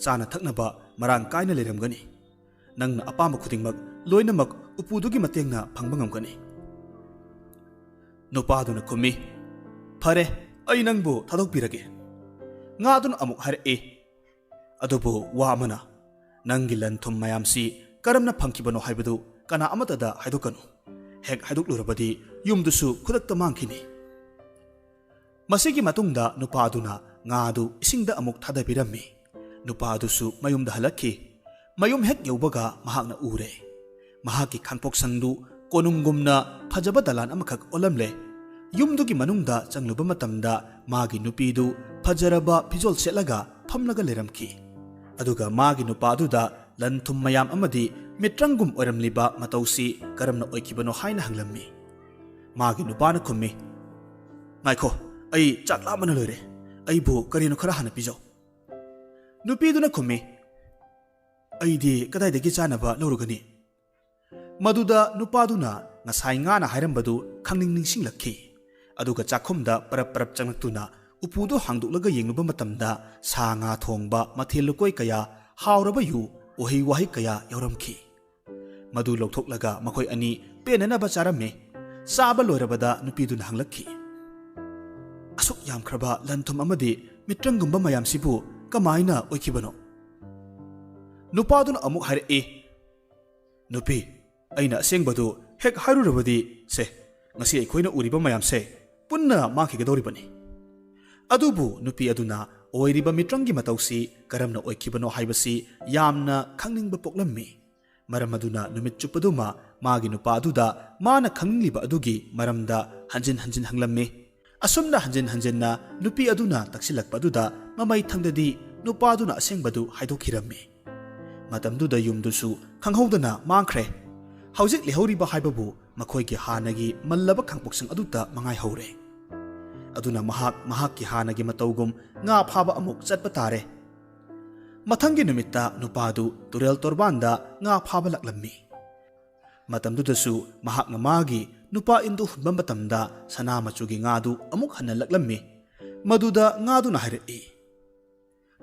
ꯆꯥꯅ ꯊꯛꯅꯕ ꯃꯔꯥꯡ ꯀꯥꯏꯅ ꯂꯩꯔꯝꯒꯅꯤ꯫ ꯅꯪꯅ ꯑꯄꯥꯝꯕ ꯈꯨꯗꯤꯡꯃꯛ ꯂꯣꯏꯅꯃꯛ ꯎꯄꯨꯗꯨꯒꯤ ꯃꯇꯦꯡꯅ ꯐꯪꯕ ꯉꯝꯒꯅꯤ." ꯅꯨꯄꯥꯗꯨꯅ ꯈꯨꯝꯃꯤ: "ꯐꯔꯦ, ꯑꯩ ꯅꯪꯕꯨ ꯊꯥꯗꯣꯛꯄꯤꯔꯒꯦ꯫" ꯉꯥꯗꯨꯅ ꯑꯃꯨꯛ ꯍꯥꯏꯔꯛꯏ: "ꯑꯗꯨꯕꯨ ꯋꯥ ꯑꯃꯅ, ꯅꯪꯒꯤ ꯂꯟ ꯊꯨꯝ ꯃꯌꯥꯝꯁꯤ ꯀꯔꯝꯅ ꯐꯪꯈꯤꯕꯅꯣ ꯍꯥꯏꯕꯗꯨ ꯀꯅꯥ ꯑꯃꯠꯇꯗ ꯍꯥꯏꯗꯣꯛꯀꯅꯨ꯫ ꯍꯦꯛ ꯍꯥꯏꯗꯣꯛꯂꯨꯔꯕꯗꯤ ꯌꯨꯝꯗꯨꯁꯨ ꯈꯨꯗꯛꯇ ꯃꯥꯡꯈꯤꯅꯤ." ꯃꯁꯤꯒꯤ ꯃꯇꯨꯡꯗ ꯅꯨꯄꯥ ꯑꯗꯨꯅ ꯉꯥꯗꯨ ꯏꯁꯤꯡꯗ ꯑꯃꯨꯛ ꯊꯥꯗꯕꯤꯔꯝꯃꯤ꯫ ꯅꯨꯄꯥ ꯑꯗꯨꯁꯨ ꯃꯌꯨꯝꯗ ꯍꯜꯂꯛꯈꯤ꯫ ꯃꯌꯨꯝ ꯍꯦꯛ ꯌꯧꯕꯒ ꯃꯍꯥꯛꯅ ꯎꯔꯦ, ꯃꯍꯥꯛꯀꯤ ꯈꯥꯡꯄꯣꯛꯁꯪꯗꯨ ꯀꯣꯅꯨꯡꯒꯨꯝꯅ ꯐꯖꯕ ꯗꯂꯥꯟ ꯑꯃꯈꯛ ꯑꯣꯜꯂꯝꯂꯦ꯫ ꯌꯨꯝꯗꯨꯒꯤ ꯃꯅꯨꯡꯗ ꯆꯪꯂꯨꯕ ꯃꯇꯝꯗ ꯃꯥꯒꯤ ꯅꯨꯄꯤꯗꯨ ꯐꯖꯔꯕ ꯐꯤꯖꯣꯜ ꯁꯦꯠꯂꯒ ꯐꯝꯂꯒ ꯂꯩꯔꯝꯈꯤ꯫ ꯑꯗꯨꯒ ꯃꯥꯒꯤ ꯅꯨꯄꯥ ꯑꯗꯨꯗ ꯂꯟ ꯊꯨꯝ ꯃꯌꯥꯝ ꯑꯃꯗꯤ ꯃꯤꯇ꯭ꯔꯪꯒꯨꯝ ꯑꯣꯏꯔꯝꯂꯤꯕ ꯃꯇꯧꯁꯤ ꯀꯔꯝꯅ ꯑꯣꯏꯈꯤꯕꯅꯣ ꯍꯥꯏꯅ ꯍꯪꯂꯝꯃꯤ꯫ ꯃꯥꯒꯤ ꯅꯨꯄꯥꯅ ꯈꯨꯝꯃꯤ: "ꯉꯥꯏꯈꯣ, ꯑꯩ ꯆꯥꯛ ꯂꯥꯝꯕꯅ ꯂꯣꯏꯔꯦ꯫ ꯑꯩꯕꯨ ꯀꯔꯤꯅꯣ ꯈꯔ ꯍꯥꯟꯅ ꯄꯤꯖꯧ." ꯅꯨꯄꯤꯗꯨꯅ ꯈꯨꯝꯃꯤ: "ꯑꯩꯗꯤ ꯀꯗꯥꯏꯗꯒꯤ ꯆꯥꯅꯕ ꯂꯧꯔꯨꯒꯅꯤ?" ꯃꯗꯨꯗ ꯅꯨꯄꯥꯗꯨꯅ ꯉꯁꯥꯏ ꯉꯥꯅ ꯍꯥꯏꯔꯝꯕꯗꯨ ꯈꯪꯅꯤꯡ ꯅꯤꯡꯁꯤꯡꯂꯛꯈꯤ꯫ ꯑꯗꯨꯒ ꯆꯥꯛꯈꯨꯝꯗ ꯄꯔꯞ ꯄꯔꯞ ꯆꯪꯂꯛꯇꯨꯅ ꯎꯄꯨꯗꯨ ꯍꯥꯡꯗꯣꯛꯂꯒ ꯌꯦꯡꯂꯨꯕ ꯃꯇꯝꯗ ꯁꯥ ꯉꯥ ꯊꯣꯡꯕ ꯃꯊꯦꯜ ꯂꯨꯀꯣꯏ ꯀꯌꯥ, ꯍꯥꯎꯔꯕ ꯌꯨ, ꯎꯍꯩ ꯋꯥꯍꯩ ꯀꯌꯥ ꯌꯥꯎꯔꯝꯈꯤ꯫ ꯃꯗꯨ ꯂꯧꯊꯣꯛꯂꯒ ꯃꯈꯣꯏ ꯑꯅꯤ ꯄꯦꯟꯅꯅꯕ ꯆꯥꯔꯝꯃꯤ꯫ ꯆꯥꯕ ꯂꯣꯏꯔꯕꯗ ꯅꯨꯄꯤꯗꯨꯅ ꯍꯪꯂꯛꯈꯤ: "ꯑꯁꯨꯛ ꯌꯥꯝꯈ꯭ꯔꯕ ꯂꯟ ꯊꯨꯝ ꯑꯃꯗꯤ ꯃꯤꯇ꯭ꯔꯪꯒꯨꯝꯕ ꯃꯌꯥꯝꯁꯤꯕꯨ ꯀꯃꯥꯏꯅ ꯑꯣꯏꯈꯤꯕꯅꯣ?" ꯅꯨꯄꯥꯗꯨꯅ ꯑꯃꯨꯛ ꯍꯥꯏꯔꯛꯏ: "ꯅꯨꯄꯤ, ꯑꯩꯅ ꯑꯁꯦꯡꯕꯗꯨ ꯍꯦꯛ ꯍꯥꯏꯔꯨꯔꯕꯗꯤ ꯁꯦ, ꯉꯁꯤ ꯑꯩꯈꯣꯏꯅ ꯎꯔꯤꯕ ꯃꯌꯥꯝꯁꯦ ꯄꯨꯟꯅ ꯃꯥꯡꯈꯤꯒꯗꯧꯔꯤꯕꯅꯤ." ꯑꯗꯨꯕꯨ ꯅꯨꯄꯤ ꯑꯗꯨꯅ ꯑꯣꯏꯔꯤꯕ ꯃꯤꯇ꯭ꯔꯪꯒꯤ ꯃꯇꯧꯁꯤ ꯀꯔꯝꯅ ꯑꯣꯏꯈꯤꯕꯅꯣ ꯍꯥꯏꯕꯁꯤ ꯌꯥꯝꯅ ꯈꯪꯅꯤꯡꯕ ꯄꯣꯛꯂꯝꯃꯤ꯫ ꯃꯔꯝ ꯑꯗꯨꯅ ꯅꯨꯃꯤꯠ ꯆꯨꯞꯄꯗꯨꯃ ꯃꯥꯒꯤ ꯅꯨꯄꯥ ꯑꯗꯨꯗ ꯃꯥꯅ ꯈꯪꯅꯤꯡꯂꯤꯕ ꯑꯗꯨꯒꯤ ꯃꯔꯝꯗ ꯍꯟꯖꯤꯟ ꯍꯟꯖꯤꯟ ꯍꯪꯂꯝꯃꯤ꯫ ꯑꯁꯨꯝꯅ ꯍꯟꯖꯤꯟ ꯍꯟꯖꯤꯟꯅ ꯅꯨꯄꯤ ꯑꯗꯨꯅ ꯇꯛꯁꯤꯜꯂꯛꯄ ꯑꯗꯨꯗ ꯃꯃꯩ ꯊꯪꯗꯗꯤ ꯅꯨꯄꯥꯗꯨꯅ ꯑꯁꯦꯡꯕꯗꯨ ꯍꯥꯏꯗꯣꯛꯈꯤꯔꯝꯃꯤ꯫ ꯃꯇꯝꯗꯨꯗ ꯌꯨꯝꯗꯨꯁꯨ ꯈꯪꯍꯧꯗꯅ ꯃꯥꯡꯈ꯭ꯔꯦ꯫ ꯍꯧꯖꯤꯛ ꯂꯩꯍꯧꯔꯤꯕ ꯍꯥꯏꯕꯕꯨ ꯃꯈꯣꯏꯒꯤ ꯍꯥꯟꯅꯒꯤ ꯃꯜꯂꯕ ꯈꯥꯡꯄꯣꯛꯁꯪ ꯑꯗꯨꯇ ꯃꯉꯥꯏꯍꯧꯔꯦ꯫ ꯑꯗꯨꯅ ꯃꯍꯥꯛꯀꯤ ꯍꯥꯟꯅꯒꯤ ꯃꯇꯧꯒꯨꯝ ꯉꯥ ꯐꯥꯕ ꯑꯃꯨꯛ ꯆꯠꯄ ꯇꯥꯔꯦ꯫ ꯃꯊꯪꯒꯤ ꯅꯨꯃꯤꯠꯇ ꯅꯨꯄꯥꯗꯨ ꯇꯨꯔꯦꯜ ꯇꯣꯔꯕꯥꯟꯗ ꯉꯥ ꯐꯥꯕ ꯂꯥꯛꯂꯝꯃꯤ꯫ ꯃꯇꯝꯗꯨꯗꯁꯨ ꯃꯍꯥꯛꯅ ꯃꯥꯒꯤ ꯅꯨꯄꯥ ꯏꯟꯗꯨ ꯍꯨꯟꯕ ꯃꯇꯝꯗ ꯁꯅꯥ ꯃꯆꯨꯒꯤ ꯉꯥꯗꯨ ꯑꯃꯨꯛ ꯍꯟꯅ ꯂꯛꯂꯝꯃꯤ꯫ ꯃꯗꯨꯗ ꯉꯥꯗꯨꯅ ꯍꯥꯏꯔꯛꯏ: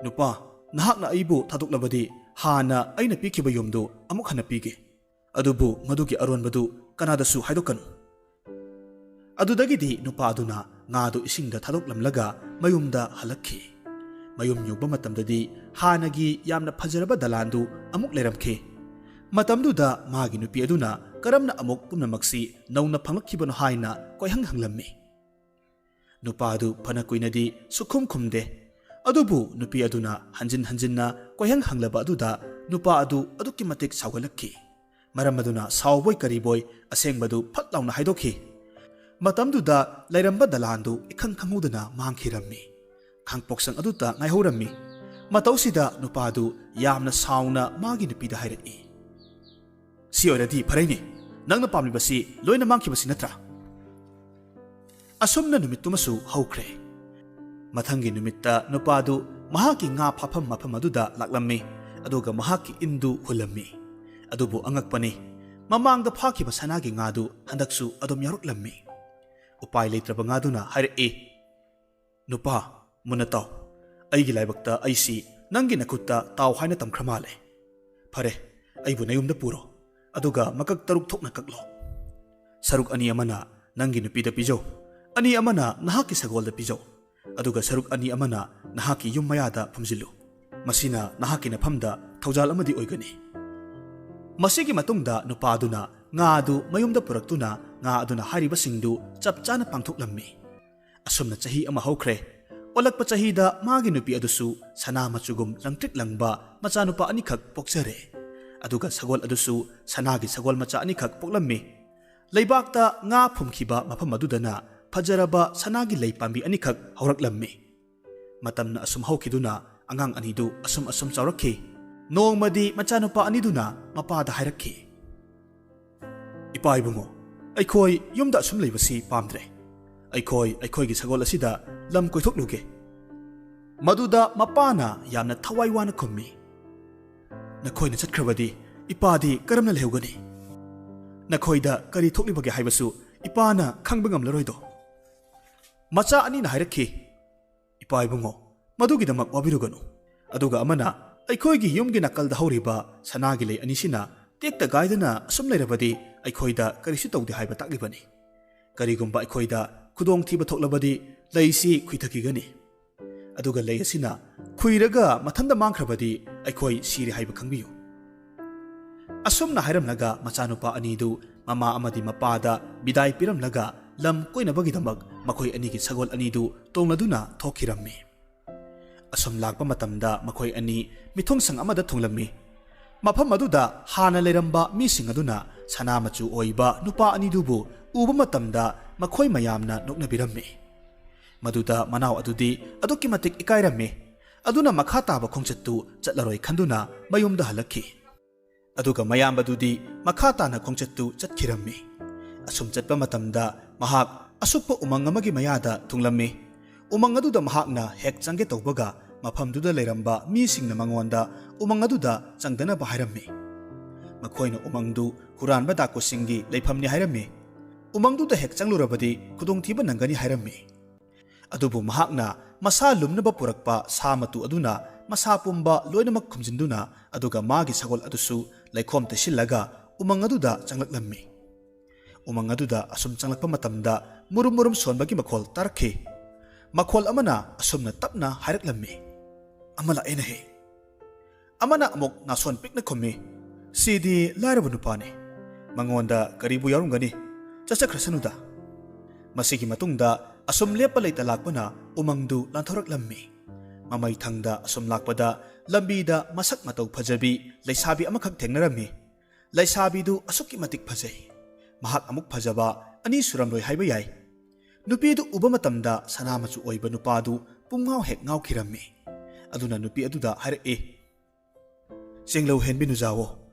"ꯅꯨꯄꯥ, ꯅꯍꯥꯛꯅ ꯑꯩꯕꯨ ꯊꯥꯗꯣꯛꯂꯕꯗꯤ ꯍꯥꯟꯅ ꯑꯩꯅ ꯄꯤꯈꯤꯕ ꯌꯨꯝꯗꯨ ꯑꯃꯨꯛ ꯍꯟꯅ ꯄꯤꯒꯦ꯫ ꯑꯗꯨꯕꯨ ꯃꯗꯨꯒꯤ ꯑꯔꯣꯟꯕꯗꯨ ꯀꯅꯥꯗꯁꯨ ꯍꯥꯏꯗꯣꯛꯀꯅꯨ." ꯑꯗꯨꯗꯒꯤꯗꯤ ꯅꯨꯄꯥ ꯑꯗꯨꯅ ꯉꯥꯗꯨ ꯏꯁꯤꯡꯗ ꯊꯥꯗꯣꯛꯂꯝꯂꯒ ꯃꯌꯨꯝꯗ ꯍꯜꯂꯛꯈꯤ꯫ ꯃꯌꯨꯝ ꯌꯧꯕ ꯃꯇꯝꯗꯗꯤ ꯍꯥꯟꯅꯒꯤ ꯌꯥꯝꯅ ꯐꯖꯔꯕ ꯗꯂꯥꯟꯗꯨ ꯑꯃꯨꯛ ꯂꯩꯔꯝꯈꯤ꯫ ꯃꯇꯝꯗꯨꯗ ꯃꯥꯒꯤ ꯅꯨꯄꯤ ꯑꯗꯨꯅ ꯀꯔꯝꯅ ꯑꯃꯨꯛ ꯄꯨꯝꯅꯃꯛꯁꯤ ꯅꯧꯅ ꯐꯪꯂꯛꯈꯤꯕꯅꯣ ꯍꯥꯏꯅ ꯀꯣꯏꯍꯪ ꯍꯪꯂꯝꯃꯤ꯫ ꯅꯨꯄꯥꯗꯨ ꯐꯅ ꯀꯨꯏꯅꯗꯤ ꯁꯨꯛꯈꯨꯝ ꯈꯨꯝꯗꯦ꯫ ꯑꯗꯨꯕꯨ ꯅꯨꯄꯤ ꯑꯗꯨꯅ ꯍꯟꯖꯤꯟ ꯍꯟꯖꯤꯟꯅ ꯀꯣꯏꯍꯪ ꯍꯪꯂꯕ ꯑꯗꯨꯗ ꯅꯨꯄꯥ ꯑꯗꯨ ꯑꯗꯨꯛꯀꯤ ꯃꯇꯤꯛ ꯁꯥꯎꯒꯠꯂꯛꯈꯤ꯫ ꯃꯔꯝ ꯑꯗꯨꯅ ꯁꯥꯎꯕꯣꯏ ꯀꯔꯤꯕꯣꯏ ꯑꯁꯦꯡꯕꯗꯨ ꯐꯠ ꯂꯥꯎꯅ ꯍꯥꯏꯗꯣꯛꯈꯤ꯫ ꯃꯇꯝꯗꯨꯗ ꯂꯩꯔꯝꯕ ꯗꯂꯥꯟꯗꯨ ꯏꯈꯪ ꯈꯪꯍꯧꯗꯅ ꯃꯥꯡꯈꯤꯔꯝꯃꯤ꯫ ꯈꯥꯡꯄꯣꯛꯁꯪ ꯑꯗꯨꯇ ꯉꯥꯏꯍꯧꯔꯝꯃꯤ꯫ ꯃꯇꯧꯁꯤꯗ ꯅꯨꯄꯥꯗꯨ ꯌꯥꯝꯅ ꯁꯥꯎꯅ ꯃꯥꯒꯤ ꯅꯨꯄꯤꯗ ꯍꯥꯏꯔꯛꯏ, "ꯁꯤ ꯑꯣꯏꯔꯗꯤ ꯐꯔꯦꯅꯦ, ꯅꯪꯅ ꯄꯥꯝꯂꯤꯕꯁꯤ ꯂꯣꯏꯅ ꯃꯥꯡꯈꯤꯕꯁꯤ ꯅꯠꯇ꯭ꯔꯥ?" ꯑꯁꯨꯝꯅ ꯅꯨꯃꯤꯠꯇꯨꯃꯁꯨ ꯍꯧꯈ꯭ꯔꯦ꯫ ꯃꯊꯪꯒꯤ ꯅꯨꯃꯤꯠꯇ ꯅꯨꯄꯥꯗꯨ ꯃꯍꯥꯛꯀꯤ ꯉꯥ ꯐꯥꯐꯝ ꯃꯐꯝ ꯑꯗꯨꯗ ꯂꯥꯛꯂꯝꯃꯤ, ꯑꯗꯨꯒ ꯃꯍꯥꯛꯀꯤ ꯏꯟꯗꯨ ꯍꯨꯜꯂꯝꯃꯤ꯫ ꯑꯗꯨꯕꯨ ꯑꯉꯛꯄꯅꯤ, ꯃꯃꯥꯡꯗ ꯐꯥꯈꯤꯕ ꯁꯅꯥꯒꯤ ꯉꯥꯗꯨ ꯍꯟꯗꯛꯁꯨ ꯑꯗꯨꯝ ꯌꯥꯎꯔꯛꯂꯝꯃꯤ꯫ ꯎꯄꯥꯏ ꯂꯩꯇ꯭ꯔꯕ ꯉꯥꯗꯨꯅ ꯍꯥꯏꯔꯛꯏ, "ꯅꯨꯄꯥ, ꯃꯨꯟꯅ ꯇꯥꯎ, ꯑꯩꯒꯤ ꯂꯥꯏꯕꯛꯇ ꯑꯩꯁꯤ ꯅꯪꯒꯤ ꯅꯈꯨꯠꯇ ꯇꯥꯎ ꯍꯥꯏꯅ ꯇꯝꯈ꯭ꯔ ꯃꯥꯜꯂꯦ꯫ ꯐꯔꯦ, ꯑꯩꯕꯨ ꯅꯌꯨꯝꯗ ꯄꯨꯔꯣ, ꯑꯗꯨꯒ ꯃꯀꯛ 6 ꯊꯣꯛꯅ ꯀꯛꯂꯣ꯫ ꯁꯔꯨꯛ 2 ꯑꯃꯅ ꯅꯪꯒꯤ ꯅꯨꯄꯤꯗ ꯄꯤꯖꯧ, 2 ꯑꯃꯅ ꯅꯍꯥꯛꯀꯤ ꯁꯒꯣꯜꯗ ꯄꯤꯖꯧ, ꯑꯗꯨꯒ ꯁꯔꯨꯛ 2 ꯑꯃꯅ ꯅꯍꯥꯛꯀꯤ ꯌꯨꯝ ꯃꯌꯥꯗ ꯐꯨꯝꯖꯤꯜꯂꯨ꯫ ꯃꯁꯤꯅ ꯅꯍꯥꯛꯀꯤ ꯅꯐꯝꯗ ꯊꯧꯖꯥꯜ ꯑꯃꯗꯤ ꯑꯣꯏꯒꯅꯤ." ꯃꯁꯤꯒꯤ ꯃꯇꯨꯡꯗ ꯅꯨꯄꯥꯗꯨꯅ ꯉꯥ ꯑꯗꯨ ꯃꯌꯨꯝꯗ ꯄꯨꯔꯛꯇꯨꯅ ꯉꯥ ꯑꯗꯨꯅ ꯍꯥꯏꯔꯤꯕꯁꯤꯡꯗꯨ ꯆꯞ ꯆꯥꯅ ꯄꯥꯡꯊꯣꯛꯂꯝꯃꯤ꯫ ꯑꯁꯨꯝꯅ ꯆꯍꯤ ꯑꯃ ꯍꯧꯈ꯭ꯔꯦ꯫ ꯑꯣꯜꯂꯛꯄ ꯆꯍꯤꯗ ꯃꯥꯒꯤ ꯅꯨꯄꯤ ꯑꯗꯨꯁꯨ ꯁꯅꯥ ꯃꯆꯨꯒꯨꯝ ꯂꯪꯇ꯭ꯔꯤꯛ ꯂꯪꯕ ꯃꯆꯥꯅꯨꯄꯥ 2ꯈꯛ ꯄꯣꯛꯆꯔꯦ꯫ ꯑꯗꯨꯒ ꯁꯒꯣꯜ ꯑꯗꯨꯁꯨ ꯁꯅꯥꯒꯤ ꯁꯒꯣꯜ ꯃꯆꯥ 2ꯈꯛ ꯄꯣꯛꯂꯝꯃꯤ꯫ ꯂꯩꯕꯥꯛꯇ ꯉꯥ ꯐꯨꯝꯈꯤꯕ ꯃꯐꯝ ꯑꯗꯨꯗꯅ ꯐꯖꯔꯕ ꯁꯅꯥꯒꯤ ꯂꯩ ꯄꯥꯝꯕꯤ 2ꯈꯛ ꯍꯧꯔꯛꯂꯝꯃꯤ꯫ ꯃꯇꯝꯅ ꯑꯁꯨꯝ ꯍꯧꯈꯤꯗꯨꯅ ꯑꯉꯥꯡ ꯑꯅꯤꯗꯨ ꯑꯁꯨꯝ ꯆꯥꯎꯔꯛꯈꯤ꯫ ꯅꯣꯡꯃꯗꯤ ꯃꯆꯥꯅꯨꯄꯥ 2ꯗꯨꯅ ꯃꯄꯥꯗ ꯍꯥꯏꯔꯛꯈꯤ, "ꯏꯄꯥ ꯏꯕꯨꯡꯉꯣ, ꯑꯩꯈꯣꯏ ꯌꯨꯝꯗ ꯑꯁꯨꯝ ꯂꯩꯕꯁꯤ ꯄꯥꯝꯗ꯭ꯔꯦ꯫ ꯑꯩꯈꯣꯏꯒꯤ ꯁꯒꯣꯜ ꯑꯁꯤꯗ ꯂꯝ ꯀꯣꯏꯊꯣꯛꯂꯨꯒꯦ." ꯃꯗꯨꯗ ꯃꯄꯥꯅ ꯌꯥꯝꯅ ꯊꯋꯥꯏ ꯋꯥꯅ ꯈꯨꯝꯃꯤ, "ꯅꯈꯣꯏꯅ ꯆꯠꯈ꯭ꯔꯕꯗꯤ ꯏꯄꯥꯗꯤ ꯀꯔꯝꯅ ꯂꯩꯍꯧꯒꯅꯤ? ꯅꯈꯣꯏꯗ ꯀꯔꯤ ꯊꯣꯛꯂꯤꯕꯒꯦ ꯍꯥꯏꯕꯁꯨ ꯏꯄꯥꯅ ꯈꯪꯕ ꯉꯝꯂꯔꯣꯏꯗꯣ." ꯃꯆꯥ 2ꯅ ꯍꯥꯏꯔꯛꯈꯤ, "ꯏꯄꯥ ꯏꯕꯨꯡꯉꯣ, ꯃꯗꯨꯒꯤꯗꯃꯛ ꯋꯥꯕꯤꯔꯨꯒꯅꯨ꯫ ꯑꯗꯨꯒ ꯑꯃꯅ ꯑꯩꯈꯣꯏꯒꯤ ꯌꯨꯝꯒꯤ ꯅꯥꯀꯜꯗ ꯍꯧꯔꯤꯕ ꯁꯅꯥꯒꯤ ꯂꯩ 2ꯁꯤꯅ ꯇꯦꯛꯇ ꯒꯥꯏꯗꯅ ꯑꯁꯨꯝ ꯂꯩꯔꯕꯗꯤ ꯑꯩꯈꯣꯏꯗ ꯀꯔꯤꯁꯨ ꯇꯧꯗꯦ ꯍꯥꯏꯕ ꯇꯥꯛꯂꯤꯕꯅꯤ꯫ ꯀꯔꯤꯒꯨꯝꯕ ꯑꯩꯈꯣꯏꯗ ꯈꯨꯗꯣꯡꯊꯤꯕ ꯊꯣꯛꯂꯕꯗꯤ ꯂꯩꯁꯤ ꯈꯨꯏꯊꯈꯤꯒꯅꯤ꯫ ꯑꯗꯨꯒ ꯂꯩ ꯑꯁꯤꯅ ꯈꯨꯏꯔꯒ ꯃꯊꯟꯇ ꯃꯥꯡꯈ꯭ꯔꯕꯗꯤ ꯑꯩꯈꯣꯏ ꯁꯤꯔꯦ ꯍꯥꯏꯕ ꯈꯪꯕꯤꯌꯨ." ꯑꯁꯨꯝꯅ ꯍꯥꯏꯔꯝꯂꯒ ꯃꯆꯥꯅꯨꯄꯥ 2ꯗꯨ ꯃꯃꯥ ꯑꯃꯗꯤ ꯃꯄꯥꯗ ꯕꯤꯗꯥꯏ ꯄꯤꯔꯝꯂꯒ ꯂꯝ ꯀꯣꯏꯅꯕꯒꯤꯗꯃꯛ ꯃꯈꯣꯏ ꯑꯅꯤꯒꯤ ꯁꯒꯣꯜ 2ꯗꯨ ꯇꯣꯡꯂꯗꯨꯅ ꯊꯣꯛꯈꯤꯔꯝꯃꯤ꯫ ꯑꯁꯨꯝ ꯂꯥꯛꯄ ꯃꯇꯝꯗ ꯃꯈꯣꯏ 2 ꯃꯤꯊꯨꯡꯁꯪ ꯑꯃꯗ ꯊꯨꯡꯂꯝꯃꯤ꯫ ꯃꯐꯝ ꯑꯗꯨꯗ ꯍꯥꯟꯅ ꯂꯩꯔꯝꯕ ꯃꯤꯁꯤꯡ ꯑꯗꯨꯅ ꯁꯅꯥ ꯃꯆꯨ ꯑꯣꯏꯕ ꯅꯨꯄꯥ 2ꯗꯨꯕꯨ ꯎꯕ ꯃꯇꯝꯗ ꯃꯈꯣꯏ ꯃꯌꯥꯝꯅ ꯅꯣꯛꯅꯕꯤꯔꯝꯃꯤ꯫ ꯃꯗꯨꯗ ꯃꯅꯥꯎ ꯑꯗꯨꯗꯤ ꯑꯗꯨꯛꯀꯤ ꯃꯇꯤꯛ ꯏꯀꯥꯏꯔꯝꯃꯤ꯫ ꯑꯗꯨꯅ ꯃꯈꯥ ꯇꯥꯕ ꯈꯣꯡꯆꯠꯇꯨ ꯆꯠꯂꯔꯣꯏ ꯈꯟꯗꯨꯅ ꯃꯌꯨꯝꯗ ꯍꯜꯂꯛꯈꯤ꯫ ꯑꯗꯨꯒ ꯃꯌꯥꯝꯕꯗꯨꯗꯤ ꯃꯈꯥ ꯇꯥꯅ ꯈꯣꯡꯆꯠꯇꯨ ꯆꯠꯈꯤꯔꯝꯃꯤ꯫ ꯑꯁꯨꯝ ꯆꯠꯄ ꯃꯇꯝꯗ ꯃꯍꯥꯛ ꯑꯁꯨꯞꯄ ꯎꯃꯪ ꯑꯃꯒꯤ ꯃꯌꯥꯗ ꯊꯨꯡꯂꯝꯃꯤ꯫ ꯎꯃꯪ ꯑꯗꯨꯗ ꯃꯍꯥꯛꯅ ꯍꯦꯛ ꯆꯪꯒꯦ ꯇꯧꯕꯒ ꯃꯐꯝꯗꯨꯗ ꯂꯩꯔꯝꯕ ꯃꯤꯁꯤꯡꯅ ꯃꯉꯣꯟꯗ ꯎꯃꯪ ꯑꯗꯨꯗ ꯆꯪꯗꯅꯕ ꯍꯥꯏꯔꯝꯃꯤ꯫ ꯃꯈꯣꯏꯅ ꯎꯃꯪꯗꯨ ꯍꯨꯔꯥꯟꯕ ꯗꯥꯀꯨꯁꯤꯡꯒꯤ ꯂꯩꯐꯝꯅꯤ ꯍꯥꯏꯔꯝꯃꯤ꯫ ꯎꯃꯪꯗꯨꯗ ꯍꯦꯛ ꯆꯪꯂꯨꯔꯕꯗꯤ ꯈꯨꯗꯣꯡꯊꯤꯕ ꯅꯪꯒꯅꯤ ꯍꯥꯏꯔꯝꯃꯤ꯫ ꯑꯗꯨꯕꯨ ꯃꯍꯥꯛꯅ ꯃꯁꯥ ꯂꯨꯝꯅꯕ ꯄꯨꯔꯛꯄ ꯁꯥ ꯃꯇꯨ ꯑꯗꯨꯅ ꯃꯁꯥ ꯄꯨꯝꯕ ꯂꯣꯏꯅꯃꯛ ꯈꯨꯝꯖꯤꯟꯗꯨꯅ ꯑꯗꯨꯒ ꯃꯥꯒꯤ ꯁꯒꯣꯜ ꯑꯗꯨꯁꯨ ꯂꯩꯈꯣꯝ ꯇꯩꯁꯤꯜꯂꯒ ꯎꯃꯪ ꯑꯗꯨꯗ ꯆꯪꯂꯛꯂꯝꯃꯤ꯫ ꯎꯃꯪ ꯑꯗꯨꯗ ꯑꯁꯨꯝ ꯆꯪꯂꯛꯄ ꯃꯇꯝꯗ ꯃꯨꯔꯨꯝ ꯃꯨꯔꯨꯝ ꯁꯣꯟꯕꯒꯤ ꯃꯈꯣꯜ ꯇꯥꯔꯛꯈꯤ꯫ ꯃꯈꯣꯜ ꯑꯃꯅ ꯑꯁꯨꯝꯅ ꯇꯞꯅ ꯍꯥꯏꯔꯛꯂꯝꯃꯤ, "ꯑꯃ ꯂꯥꯛꯑꯦꯅꯦꯍꯦ." ꯑꯃꯅ ꯑꯃꯨꯛ ꯅꯥꯁꯣꯟ ꯄꯤꯛꯅ ꯈꯨꯝꯃꯤ, "ꯁꯤꯗꯤ ꯂꯥꯏꯔꯕ ꯅꯨꯄꯥꯅꯤ. ꯃꯉꯣꯟꯗ ꯀꯔꯤꯕꯨ ꯌꯥꯎꯔꯝꯒꯅꯤ? ꯆꯠꯆꯈ꯭ꯔꯁꯅꯨꯗ." ꯃꯁꯤꯒꯤ ꯃꯇꯨꯡꯗ ꯑꯁꯨꯝ ꯂꯦꯞꯄ ꯂꯩꯇ ꯂꯥꯛꯄꯅ ꯎꯃꯪꯗꯨ ꯂꯥꯟꯊꯣꯔꯛꯂꯝꯃꯤ꯫ ꯃꯃꯩ ꯊꯪꯗ ꯑꯁꯨꯝ ꯂꯥꯛꯄꯗ ꯂꯝꯕꯤꯗ ꯃꯁꯛ ꯃꯇꯧ ꯐꯖꯕꯤ ꯂꯩꯁꯥꯕꯤ ꯑꯃꯈꯛ ꯊꯦꯡꯅꯔꯝꯃꯤ꯫ ꯂꯩꯁꯥꯕꯤꯗꯨ ꯑꯁꯨꯛꯀꯤ ꯃꯇꯤꯛ ꯐꯖꯩ꯫ ꯃꯍꯥꯛ ꯑꯃꯨꯛ ꯐꯖꯕ 2 ꯁꯨꯔꯝꯂꯣꯏ ꯍꯥꯏꯕ ꯌꯥꯏ꯫ ꯅꯨꯄꯤꯗꯨ ꯎꯕ ꯃꯇꯝꯗ ꯁꯅꯥ ꯃꯆꯨ ꯑꯣꯏꯕ ꯅꯨꯄꯥꯗꯨ ꯄꯨꯡꯉꯥꯎ ꯍꯦꯛ ꯉꯥꯎꯈꯤꯔꯝꯃꯤ꯫ ꯑꯗꯨꯅ ꯅꯨꯄꯤ ꯑꯗꯨꯗ ꯍꯥꯏꯔꯛꯏ, "ꯆꯦꯡꯂꯧ ꯍꯦꯟꯕꯤ ꯅꯨꯖꯥꯋꯣ,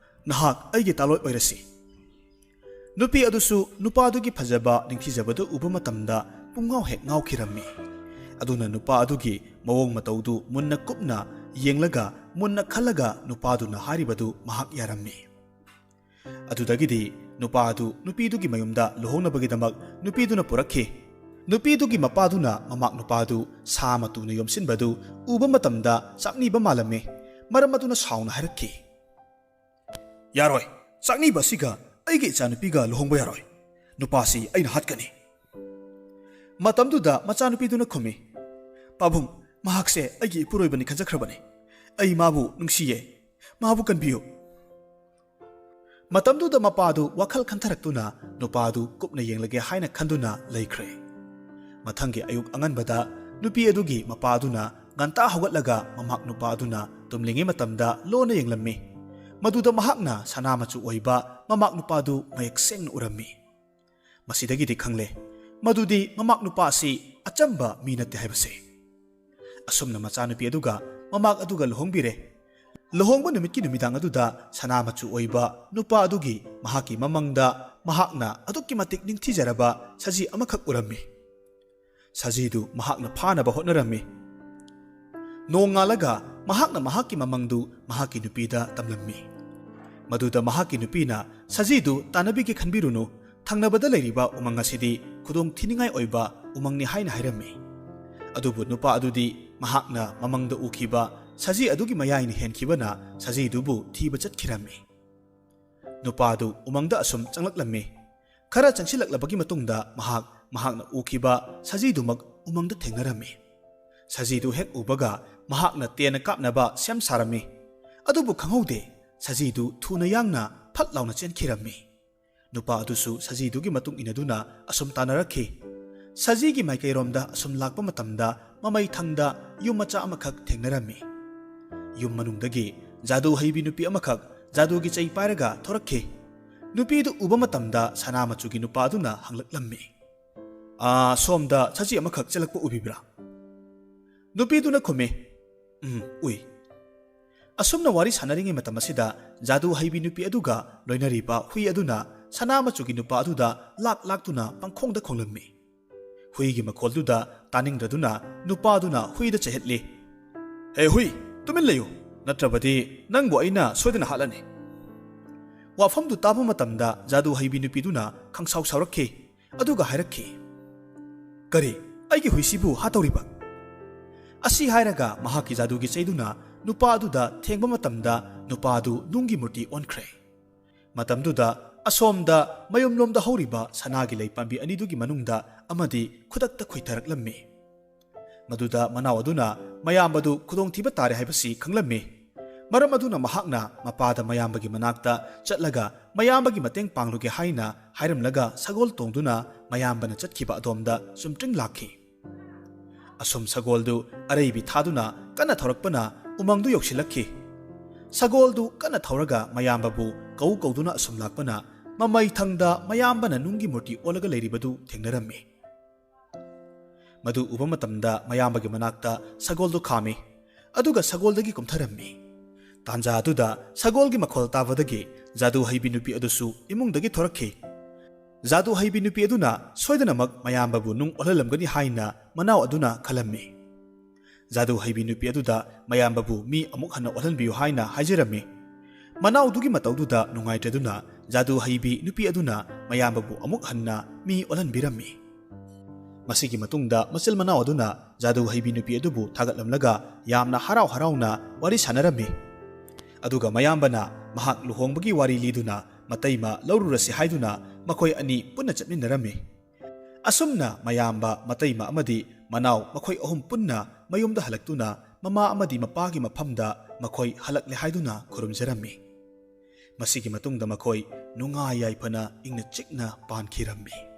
ꯅꯍꯥꯛ ꯑꯩꯒꯤ ꯇꯥꯂꯣꯏ ꯑꯣꯏꯔꯁꯤ." ꯅꯨꯄꯤ ꯑꯗꯨꯁꯨ ꯅꯨꯄꯥꯗꯨꯒꯤ ꯐꯖꯕ ꯅꯤꯡꯊꯤꯖꯕꯗꯨ ꯎꯕ ꯃꯇꯝꯗ ꯄꯨꯡꯉꯥꯎ ꯍꯦꯛ ꯉꯥꯎꯈꯤꯔꯝꯃꯤ꯫ ꯑꯗꯨꯅ ꯅꯨꯄꯥ ꯑꯗꯨꯒꯤ ꯃꯑꯣꯡ ꯃꯇꯧꯗꯨ ꯃꯨꯟꯅ ꯀꯨꯞꯅ ꯌꯦꯡꯂꯒ ꯃꯨꯟꯅ ꯈꯜꯂꯒ ꯅꯨꯄꯥꯗꯨꯅ ꯍꯥꯏꯔꯤꯕꯗꯨ ꯃꯍꯥꯛ ꯌꯥꯔꯝꯃꯤ꯫ ꯑꯗꯨꯗꯒꯤꯗꯤ ꯅꯨꯄꯥ ꯑꯗꯨ ꯅꯨꯄꯤꯗꯨꯒꯤ ꯃꯌꯨꯝꯗ ꯂꯨꯍꯣꯡꯅꯕꯒꯤꯗꯃꯛ ꯅꯨꯄꯤꯗꯨꯅ ꯄꯨꯔꯛꯈꯤ꯫ ꯅꯨꯄꯤꯗꯨꯒꯤ ꯃꯄꯥꯗꯨꯅ ꯃꯃꯥꯛ ꯅꯨꯄꯥꯗꯨ ꯁꯥ ꯃꯇꯨꯅ ꯌꯣꯝꯁꯤꯟꯕꯗꯨ ꯎꯕ ꯃꯇꯝꯗ ꯆꯥꯛꯅꯤꯕ ꯃꯥꯜꯂꯝꯃꯤ꯫ ꯃꯔꯝ ꯑꯗꯨꯅ ꯁꯥꯎꯅ ꯍꯥꯏꯔꯛꯈꯤ, "ꯌꯥꯔꯣꯏ, ꯆꯥꯛꯅꯤꯕ ꯑꯁꯤꯒ ꯑꯩꯒꯤ ꯏꯆꯥꯅꯨꯄꯤꯒ ꯂꯨꯍꯣꯡꯕ ꯌꯥꯔꯣꯏ꯫ ꯅꯨꯄꯥꯁꯤ ꯑꯩꯅ ꯍꯥꯠꯀꯅꯤ." ꯃꯇꯝꯗꯨꯗ ꯃꯆꯥꯅꯨꯄꯤꯗꯨꯅ ꯈꯨꯝꯃꯤ, "ꯄꯥꯕꯨꯡ, ꯃꯍꯥꯛꯁꯦ ꯑꯩꯒꯤ ꯏꯄꯨꯔꯣꯏꯕꯅꯤ ꯈꯟꯖꯈ꯭ꯔꯕꯅꯤ꯫ ꯑꯩ ꯃꯥꯕꯨ ꯅꯨꯡꯁꯤꯌꯦ, ꯃꯥꯕꯨ ꯀꯟꯕꯤꯌꯨ." ꯃꯇꯝꯗꯨꯗ ꯃꯄꯥꯗꯨ ꯋꯥꯈꯜ ꯈꯟꯊꯔꯛꯇꯨꯅ ꯅꯨꯄꯥꯗꯨ ꯀꯨꯞꯅ ꯌꯦꯡꯂꯒꯦ ꯍꯥꯏꯅ ꯈꯟꯗꯨꯅ ꯂꯩꯈ꯭ꯔꯦ꯫ ꯃꯊꯪꯒꯤ ꯑꯌꯨꯛ ꯑꯉꯟꯕꯗ ꯅꯨꯄꯤ ꯑꯗꯨꯒꯤ ꯃꯄꯥꯗꯨꯅ ꯉꯟꯇꯥ ꯍꯧꯒꯠꯂꯒ ꯃꯃꯥꯛ ꯅꯨꯄꯥ ꯑꯗꯨꯅ ꯇꯨꯝꯂꯤꯉꯩ ꯃꯇꯝꯗ ꯂꯣꯟꯅ ꯌꯦꯡꯂꯝꯃꯤ꯫ ꯃꯗꯨꯗ ꯃꯍꯥꯛꯅ ꯁꯅꯥ ꯃꯆꯨ ꯑꯣꯏꯕ ꯃꯃꯥꯛ ꯅꯨꯄꯥꯗꯨ ꯃꯌꯦꯛ ꯁꯦꯡꯅ ꯎꯔꯝꯃꯤ꯫ ꯃꯁꯤꯗꯒꯤꯗꯤ ꯈꯪꯂꯦ, ꯃꯗꯨꯗꯤ ꯃꯃꯥꯛ ꯅꯨꯄꯥ ꯑꯁꯤ ꯑꯆꯝꯕ ꯃꯤ ꯅꯠꯇꯦ ꯍꯥꯏꯕꯁꯦ꯫ ꯑꯁꯨꯝꯅ ꯃꯆꯥꯅꯨꯄꯤ ꯑꯗꯨꯒ ꯃꯃꯥꯛ ꯑꯗꯨꯒ ꯂꯨꯍꯣꯡꯕꯤꯔꯦ꯫ ꯂꯨꯍꯣꯡꯕ ꯅꯨꯃꯤꯠꯀꯤ ꯅꯨꯃꯤꯗꯥꯡ ꯑꯗꯨꯗ ꯁꯅꯥ ꯃꯆꯨ ꯑꯣꯏꯕ ꯅꯨꯄꯥ ꯑꯗꯨꯒꯤ ꯃꯍꯥꯛꯀꯤ ꯃꯃꯪꯗ ꯃꯍꯥꯛꯅ ꯑꯗꯨꯛꯀꯤ ꯃꯇꯤꯛ ꯅꯤꯡꯊꯤꯖꯔꯕ ꯁꯖꯤ ꯑꯃꯈꯛ ꯎꯔꯝꯃꯤ꯫ ꯁꯖꯤꯗꯨ ꯃꯍꯥꯛꯅ ꯐꯥꯅꯕ ꯍꯣꯠꯅꯔꯝꯃꯤ꯫ ꯅꯣꯡꯉꯥꯜꯂꯒ ꯃꯍꯥꯛꯅ ꯃꯍꯥꯛꯀꯤ ꯃꯃꯪꯗꯨ ꯃꯍꯥꯛꯀꯤ ꯅꯨꯄꯤꯗ ꯇꯝꯂꯝꯃꯤ꯫ ꯃꯗꯨꯗ ꯃꯍꯥꯛꯀꯤ ꯅꯨꯄꯤꯅ ꯁꯖꯤꯗꯨ ꯇꯥꯟꯅꯕꯤꯒꯦ ꯈꯟꯕꯤꯔꯨꯅꯨ, ꯊꯪꯅꯕꯗ ꯂꯩꯔꯤꯕ ꯎꯃꯪ ꯑꯁꯤꯗꯤ ꯈꯨꯗꯣꯡ ꯊꯤꯅꯤꯡꯉꯥꯏ ꯑꯣꯏꯕ ꯎꯃꯪꯅꯤ ꯍꯥꯏꯅ ꯍꯥꯏꯔꯝꯃꯤ꯫ ꯑꯗꯨꯕꯨ ꯅꯨꯄꯥ ꯑꯗꯨꯗꯤ ꯃꯍꯥꯛꯅ ꯃꯃꯪꯗ ꯎꯈꯤꯕ ꯁꯖꯤ ꯑꯗꯨꯒꯤ ꯃꯌꯥꯏꯅ ꯍꯦꯟꯈꯤꯕꯅ ꯁꯖꯤꯗꯨꯕꯨ ꯊꯤꯕ ꯆꯠꯈꯤꯔꯝꯃꯤ꯫ ꯅꯨꯄꯥ ꯑꯗꯨ ꯎꯃꯪꯗ ꯑꯁꯨꯝ ꯆꯪꯂꯛꯂꯝꯃꯤ꯫ ꯈꯔ ꯆꯪꯁꯤꯜꯂꯛꯂꯕꯒꯤ ꯃꯇꯨꯡꯗ ꯃꯍꯥꯛꯅ ꯎꯈꯤꯕ ꯁꯖꯤꯗꯨꯃꯛ ꯎꯃꯪꯗ ꯊꯦꯡꯅꯔꯝꯃꯤ꯫ ꯁꯖꯤꯗꯨ ꯍꯦꯛ ꯎꯕꯒ ꯃꯍꯥꯛꯅ ꯇꯦꯟꯅ ꯀꯥꯞꯅꯕ ꯁꯦꯝ ꯁꯥꯔꯝꯃꯤ꯫ ꯑꯗꯨꯕꯨ ꯈꯪꯍꯧꯗꯦ, ꯁꯖꯤꯗꯨ ꯊꯨꯅ ꯌꯥꯡꯅ ꯐꯠ ꯂꯥꯎꯅ ꯆꯦꯟꯈꯤꯔꯝꯃꯤ꯫ ꯅꯨꯄꯥ ꯑꯗꯨꯁꯨ ꯁꯖꯤꯗꯨꯒꯤ ꯃꯇꯨꯡ ꯏꯟꯅꯗꯨꯅ ꯑꯁꯨꯝ ꯇꯥꯟꯅꯔꯛꯈꯤ꯫ ꯁꯖꯤꯒꯤ ꯃꯥꯏꯀꯩꯔꯣꯝꯗ ꯑꯁꯨꯝ ꯂꯥꯛꯄ ꯃꯇꯝꯗ ꯃꯃꯩ ꯊꯪꯗ ꯌꯨꯝ ꯃꯆꯥ ꯑꯃꯈꯛ ꯊꯦꯡꯅꯔꯝꯃꯤ꯫ ꯌꯨꯝ ꯃꯅꯨꯡꯗꯒꯤ ꯖꯥꯗꯨ ꯍꯩꯕꯤ ꯅꯨꯄꯤ ꯑꯃꯈꯛ ꯖꯥꯗꯨꯒꯤ ꯆꯩ ꯄꯥꯏꯔꯒ ꯊꯣꯔꯛꯈꯤ꯫ ꯅꯨꯄꯤꯗꯨ ꯎꯕ ꯃꯇꯝꯗ ꯁꯅꯥ ꯃꯆꯨꯒꯤ ꯅꯨꯄꯥ ꯑꯗꯨꯅ ꯍꯪꯂꯛꯂꯝꯃꯤ, "ꯁꯣꯝꯗ ꯁꯖꯤ ꯑꯃꯈꯛ ꯆꯦꯜꯂꯛꯄ ꯎꯕꯤꯕ꯭ꯔꯥ?" ꯅꯨꯄꯤꯗꯨꯅ ꯈꯨꯝꯃꯤ, "ꯎꯏ." ꯑꯁꯨꯝꯅ ꯋꯥꯔꯤ ꯁꯥꯟꯅꯔꯤꯉꯩ ꯃꯇꯝ ꯑꯁꯤꯗ ꯖꯥꯗꯨ ꯍꯩꯕꯤ ꯅꯨꯄꯤ ꯑꯗꯨꯒ ꯂꯣꯏꯅꯔꯤꯕ ꯍꯨꯏ ꯑꯗꯨꯅ ꯁꯅꯥ ꯃꯆꯨꯒꯤ ꯅꯨꯄꯥ ꯑꯗꯨꯗ ꯂꯥꯛꯇꯨꯅ ꯄꯪꯈꯣꯡꯗ ꯈꯣꯡꯂꯝꯃꯤ꯫ ꯍꯨꯏꯒꯤ ꯃꯈꯣꯜꯗꯨꯗ ꯇꯥꯅꯤꯡꯗ꯭ꯔꯗꯨꯅ ꯅꯨꯄꯥꯗꯨꯅ ꯍꯨꯏꯗ ꯆꯩꯍꯠꯂꯤ, "ꯍꯦ ꯍꯨꯏ, ꯇꯨꯃꯤꯟ ꯂꯩꯌꯨ, ꯅꯠꯇ꯭ꯔꯕꯗꯤ ꯅꯪꯕꯨ ꯑꯩꯅ ꯁꯣꯏꯗꯅ ꯍꯥꯠꯂꯅꯤ." ꯋꯥꯐꯝꯗꯨ ꯇꯥꯕ ꯃꯇꯝꯗ ꯖꯥꯗꯨ ꯍꯩꯕꯤ ꯅꯨꯄꯤꯗꯨꯅ ꯈꯪꯁꯥꯎ ꯁꯥꯎꯔꯛꯈꯤ꯫ ꯑꯗꯨꯒ ꯍꯥꯏꯔꯛꯈꯤ, "ꯀꯔꯤ, ꯑꯩꯒꯤ ꯍꯨꯏꯁꯤꯕꯨ ꯍꯥꯠꯇꯧꯔꯤꯕ?" ꯑꯁꯤ ꯍꯥꯏꯔꯒ ꯃꯍꯥꯛꯀꯤ ꯖꯥꯗꯨꯒꯤ ꯆꯩꯗꯨꯅ ꯅꯨꯄꯥ ꯑꯗꯨꯗ ꯊꯦꯡꯕ ꯃꯇꯝꯗ ꯅꯨꯄꯥ ꯑꯗꯨ ꯅꯨꯡꯒꯤ ꯃꯨꯔꯇꯤ ꯑꯣꯟꯈ꯭ꯔꯦ꯫ ꯃꯇꯝꯗꯨꯗ ꯑꯁꯣꯝꯗ ꯃꯌꯨꯝꯂꯣꯝꯗ ꯍꯧꯔꯤꯕ ꯁꯅꯥꯒꯤ ꯂꯩ ꯄꯥꯝꯕꯤ ꯑꯅꯤꯗꯨꯒꯤ ꯃꯅꯨꯡꯗ ꯑꯃꯗꯤ ꯈꯨꯗꯛꯇ ꯈꯨꯏꯊꯔꯛꯂꯝꯃꯤ꯫ ꯃꯗꯨꯗ ꯃꯅꯥꯎ ꯑꯗꯨꯅ ꯃꯌꯥꯝꯕꯗꯨ ꯈꯨꯗꯣꯡꯊꯤꯕ ꯇꯥꯔꯦ ꯍꯥꯏꯕꯁꯤ ꯈꯪꯂꯝꯃꯤ꯫ ꯃꯔꯝ ꯑꯗꯨꯅ ꯃꯍꯥꯛꯅ ꯃꯄꯥꯗ ꯃꯌꯥꯝꯕꯒꯤ ꯃꯅꯥꯛꯇ ꯆꯠꯂꯒ ꯃꯌꯥꯝꯕꯒꯤ ꯃꯇꯦꯡ ꯄꯥꯡꯂꯨꯒꯦ ꯍꯥꯏꯅ ꯍꯥꯏꯔꯝꯂꯒ ꯁꯒꯣꯜ ꯇꯣꯡꯗꯨꯅ ꯃꯌꯥꯝꯕꯅ ꯆꯠꯈꯤꯕ ꯑꯗꯣꯝꯗ ꯆꯨꯝꯇ꯭ꯔꯤꯡ ꯂꯥꯛꯈꯤ꯫ ꯑꯁꯨꯝ ꯁꯒꯣꯜꯗꯨ ꯑꯔꯩꯕꯤ ꯊꯥꯗꯨꯅ ꯀꯟꯅ ꯊꯧꯔꯛꯄꯅ ꯎꯃꯪꯗꯨ ꯌꯧꯁꯤꯜꯂꯛꯈꯤ꯫ ꯁꯒꯣꯜꯗꯨ ꯀꯟꯅ ꯊꯧꯔꯒ ꯃꯌꯥꯝꯕꯕꯨ ꯀꯧꯗꯨꯅ ꯑꯁꯨꯝ ꯂꯥꯛꯄꯅ ꯃꯃꯩ ꯊꯪꯗ ꯃꯌꯥꯝꯕꯅ ꯅꯨꯡꯒꯤ ꯃꯨꯔꯇꯤ ꯑꯣꯜꯂꯒ ꯂꯩꯔꯤꯕꯗꯨ ꯊꯦꯡꯅꯔꯝꯃꯤ꯫ ꯃꯗꯨ ꯎꯕ ꯃꯇꯝꯗ ꯃꯌꯥꯝꯕꯒꯤ ꯃꯅꯥꯛꯇ ꯁꯒꯣꯜꯗꯨ ꯈꯥꯝꯃꯤ, ꯑꯗꯨꯒ ꯁꯒꯣꯜꯗꯒꯤ ꯀꯨꯝꯊꯔꯝꯃꯤ꯫ ꯇꯥꯟꯖꯥ ꯑꯗꯨꯗ ꯁꯒꯣꯜꯒꯤ ꯃꯈꯣꯜ ꯇꯥꯕꯗꯒꯤ ꯖꯥꯗꯨ ꯍꯩꯕꯤ ꯅꯨꯄꯤ ꯑꯗꯨꯁꯨ ꯏꯃꯨꯡꯗꯒꯤ ꯊꯣꯔꯛꯈꯤ꯫ ꯖꯥꯗꯨ ꯍꯩꯕꯤ ꯅꯨꯄꯤ ꯑꯗꯨꯅ ꯁꯣꯏꯗꯅꯃꯛ ꯃꯌꯥꯝꯕꯕꯨ ꯅꯨꯡ ꯑꯣꯜꯍꯜꯂꯝꯒꯅꯤ ꯍꯥꯏꯅ ꯃꯅꯥꯎ ꯑꯗꯨꯅ ꯈꯜꯂꯝꯃꯤ꯫ ꯖꯥꯗꯨ ꯍꯩꯕꯤ ꯅꯨꯄꯤ ꯑꯗꯨꯗ ꯃꯌꯥꯝꯕꯕꯨ ꯃꯤ ꯑꯃꯨꯛ ꯍꯟꯅ ꯑꯣꯜꯍꯟꯕꯤꯌꯨ ꯍꯥꯏꯅ ꯍꯥꯏꯖꯔꯝꯃꯤ꯫ ꯃꯅꯥꯎꯗꯨꯒꯤ ꯃꯇꯧꯗꯨꯗ ꯅꯨꯡꯉꯥꯏꯇ꯭ꯔꯗꯨꯅ ꯖꯥꯗꯨ ꯍꯩꯕꯤ ꯅꯨꯄꯤ ꯑꯗꯨꯅ ꯃꯌꯥꯝꯕꯕꯨ ꯑꯃꯨꯛ ꯍꯟꯅ ꯃꯤ ꯑꯣꯜꯍꯟꯕꯤꯔꯝꯃꯤ꯫ ꯃꯁꯤꯒꯤ ꯃꯇꯨꯡꯗ ꯃꯆꯤꯜ ꯃꯅꯥꯎ ꯑꯗꯨꯅ ꯖꯥꯗꯨ ꯍꯩꯕꯤ ꯅꯨꯄꯤ ꯑꯗꯨꯕꯨ ꯊꯥꯒꯠꯂꯝꯂꯒ ꯌꯥꯝꯅ ꯍꯔꯥꯎꯅ ꯋꯥꯔꯤ ꯁꯥꯟꯅꯔꯝꯃꯤ꯫ ꯑꯗꯨꯒ ꯃꯌꯥꯝꯕꯅ ꯃꯍꯥꯛ ꯂꯨꯍꯣꯡꯕꯒꯤ ꯋꯥꯔꯤ ꯂꯤꯗꯨꯅ ꯃꯇꯩꯃ ꯂꯧꯔꯨꯔꯁꯤ ꯍꯥꯏꯗꯨꯅ ꯃꯈꯣꯏ ꯑꯅꯤ ꯄꯨꯟꯅ ꯆꯠꯃꯤꯟꯅꯔꯝꯃꯤ꯫ ꯑꯁꯨꯝꯅ ꯃꯌꯥꯝꯕ, ꯃꯇꯩꯃ ꯑꯃꯗꯤ ꯃꯅꯥꯎ ꯃꯈꯣꯏ ꯑꯍꯨꯝ ꯄꯨꯟꯅ ꯃꯌꯨꯝꯗ ꯍꯜꯂꯛꯇꯨꯅ ꯃꯃꯥ ꯑꯃꯗꯤ ꯃꯄꯥꯒꯤ ꯃꯐꯝꯗ ꯃꯈꯣꯏ ꯍꯜꯂꯛꯂꯦ ꯍꯥꯏꯗꯨꯅ ꯈꯨꯔꯨꯝꯖꯔꯝꯃꯤ꯫ ꯃꯁꯤꯒꯤ ꯃꯇꯨꯡꯗ ꯃꯈꯣꯏ ꯅꯨꯡꯉꯥꯏ ꯌꯥꯏꯐꯅ ꯏꯪꯅ ꯆꯤꯛꯅ ꯄꯥꯟꯈꯤꯔꯝꯃꯤ꯫